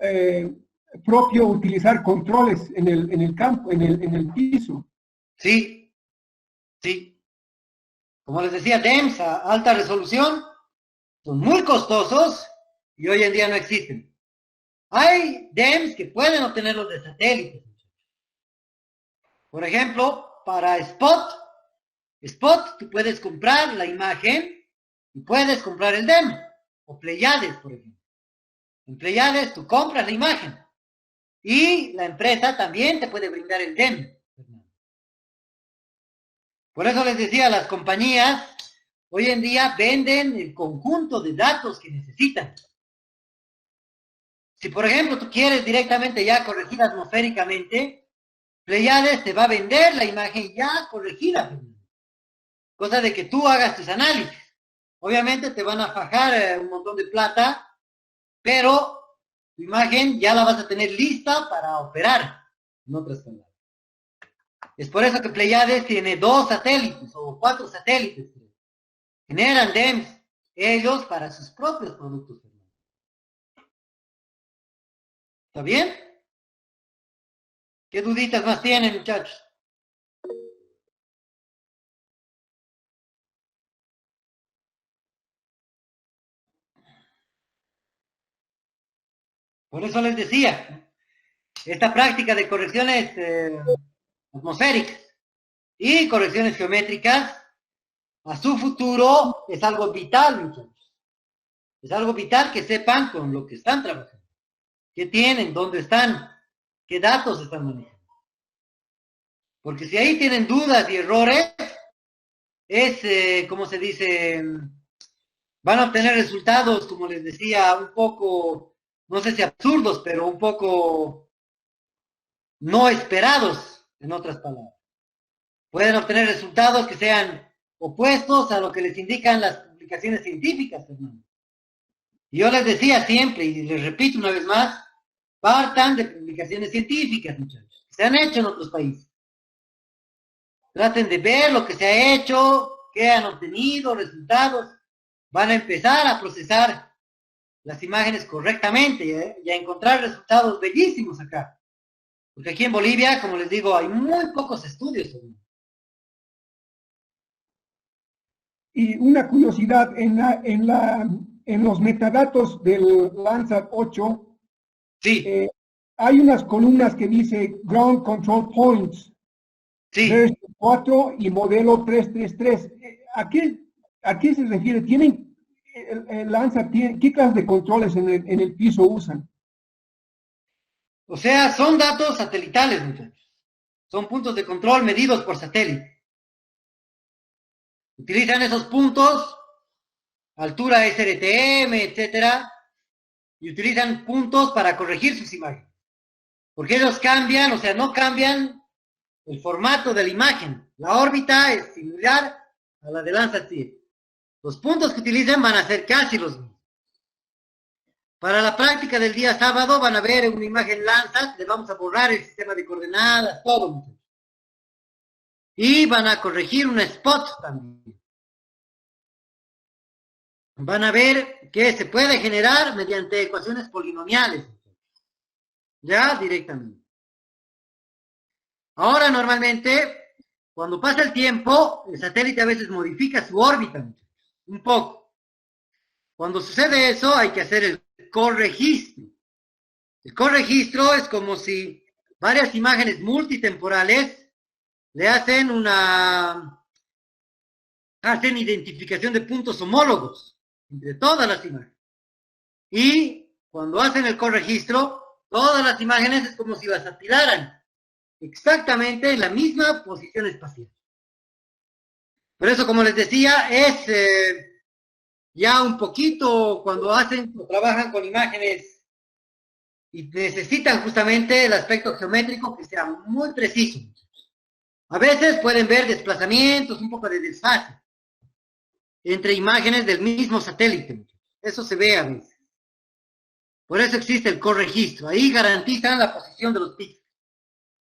propio utilizar controles en el campo, en el piso. Sí, sí. Como les decía, DEMS a alta resolución son muy costosos y hoy en día no existen. Hay DEMS que pueden obtenerlos de satélites. Por ejemplo, para Spot, tú puedes comprar la imagen y puedes comprar el DEM. O Pleiades, por ejemplo. En Pleiades tú compras la imagen y la empresa también te puede brindar el DEM. Por eso les decía, las compañías hoy en día venden el conjunto de datos que necesitan. Si, por ejemplo, tú quieres directamente ya corregir atmosféricamente, Pleiades te va a vender la imagen ya corregida. Cosa de que tú hagas tus análisis. Obviamente te van a fajar un montón de plata, pero tu imagen ya la vas a tener lista para operar, en otras palabras. Es por eso que Pleiades tiene 2 satélites o 4 satélites. Generan DEMS ellos para sus propios productos. ¿Está bien? ¿Qué duditas más tienen, muchachos? Por eso les decía, esta práctica de correcciones atmosféricas y correcciones geométricas a su futuro es algo vital, muchachos. Es algo vital que sepan con lo que están trabajando, qué tienen, dónde están, qué datos están manejando. Porque si ahí tienen dudas y errores, es, ¿cómo se dice? Van a obtener resultados, como les decía, un poco, no sé si absurdos, pero un poco no esperados, en otras palabras. Pueden obtener resultados que sean opuestos a lo que les indican las publicaciones científicas, hermano. Y yo les decía siempre, y les repito una vez más, partan de publicaciones científicas, muchachos, que se han hecho en otros países. Traten de ver lo que se ha hecho, qué han obtenido, resultados. Van a empezar a procesar las imágenes correctamente y a encontrar resultados bellísimos acá. Porque aquí en Bolivia, como les digo, hay muy pocos estudios. Y una curiosidad, en los metadatos del Landsat 8, Sí, hay unas columnas que dice Ground Control Points, sí. 4 y modelo 333. ¿A qué se refiere? El Landsat qué clase de controles en el piso usan? O sea, son datos satelitales, muchachos. Son puntos de control medidos por satélite. Utilizan esos puntos, altura SRTM, etcétera, y utilizan puntos para corregir sus imágenes. Porque ellos cambian, o sea, no cambian el formato de la imagen. La órbita es similar a la de Landsat 7. Los puntos que utilizan van a ser casi los mismos. Para la práctica del día sábado van a ver una imagen Landsat, le vamos a borrar el sistema de coordenadas, todo. Y van a corregir un spot también. Van a ver que se puede generar mediante ecuaciones polinomiales. Ya directamente. Ahora normalmente, cuando pasa el tiempo, el satélite a veces modifica su órbita, un poco. Cuando sucede eso, hay que hacer el corregistro. El corregistro es como si varias imágenes multitemporales le hacen identificación de puntos homólogos entre todas las imágenes. Y cuando hacen el corregistro, todas las imágenes es como si las apilaran exactamente en la misma posición espacial. Por eso, como les decía, es ya un poquito cuando hacen o trabajan con imágenes y necesitan justamente el aspecto geométrico que sea muy preciso. A veces pueden ver desplazamientos, un poco de desfase entre imágenes del mismo satélite. Eso se ve a veces. Por eso existe el corregistro. Ahí garantizan la posición de los píxeles.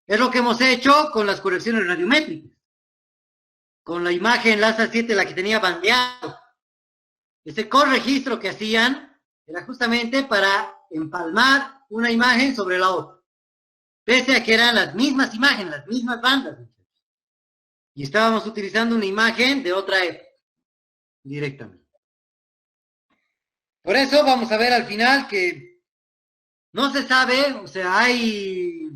Es lo que hemos hecho con las correcciones radiométricas. Con la imagen Landsat 7, la que tenía bandeado. Ese corregistro que hacían era justamente para empalmar una imagen sobre la otra. Pese a que eran las mismas imágenes, las mismas bandas. Y estábamos utilizando una imagen de otra época. Directamente. Por eso vamos a ver al final que no se sabe, o sea, hay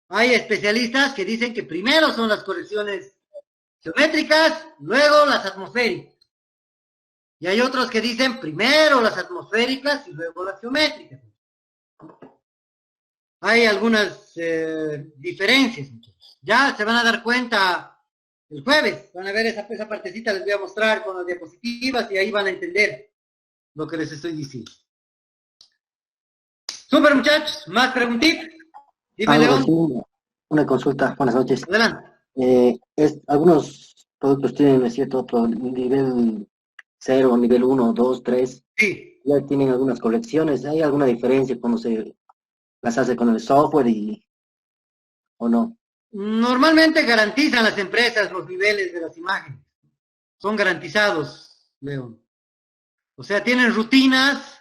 especialistas que dicen que primero son las correcciones geométricas, luego las atmosféricas. Y hay otros que dicen primero las atmosféricas y luego las geométricas. Hay algunas diferencias. Ya se van a dar cuenta el jueves. Van a ver esa partecita, les voy a mostrar con las diapositivas y ahí van a entender lo que les estoy diciendo. Super, muchachos, más preguntitas. Dime, León. Una consulta, buenas noches. Adelante. Algunos productos tienen cierto nivel 0, nivel 1, 2, 3. Sí. Ya tienen algunas colecciones. ¿Hay alguna diferencia cuando se las hace con el software o no? Normalmente garantizan las empresas los niveles de las imágenes. Son garantizados, León. O sea, tienen rutinas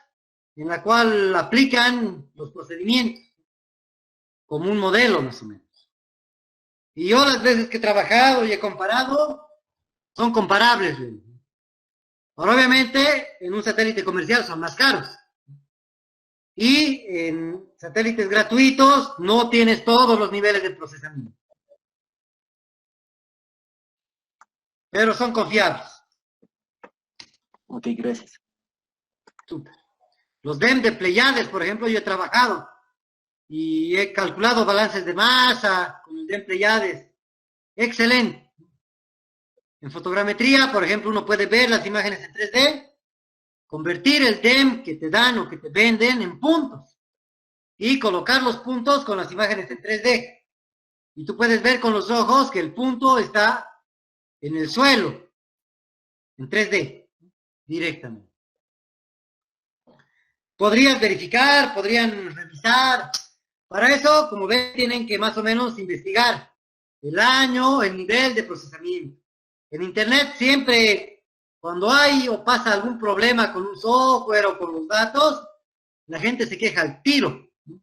en la cual aplican los procedimientos como un modelo, más o menos. Y yo las veces que he trabajado y he comparado, son comparables, León. Ahora, obviamente, en un satélite comercial son más caros. Y en satélites gratuitos no tienes todos los niveles de procesamiento. Pero son confiables. Ok, gracias. Super. Los DEM de Pleiades, por ejemplo, yo he trabajado y he calculado balances de masa con el DEM Pleiades. Excelente. En fotogrametría, por ejemplo, uno puede ver las imágenes en 3D, convertir el DEM que te dan o que te venden en puntos y colocar los puntos con las imágenes en 3D. Y tú puedes ver con los ojos que el punto está en el suelo, en 3D, directamente. Podrías verificar, podrían revisar. Para eso, como ven, tienen que más o menos investigar el año, el nivel de procesamiento. En Internet siempre, cuando hay o pasa algún problema con un software o con los datos, la gente se queja al tiro, ¿no?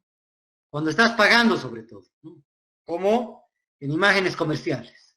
Cuando estás pagando sobre todo, ¿no? Como en imágenes comerciales.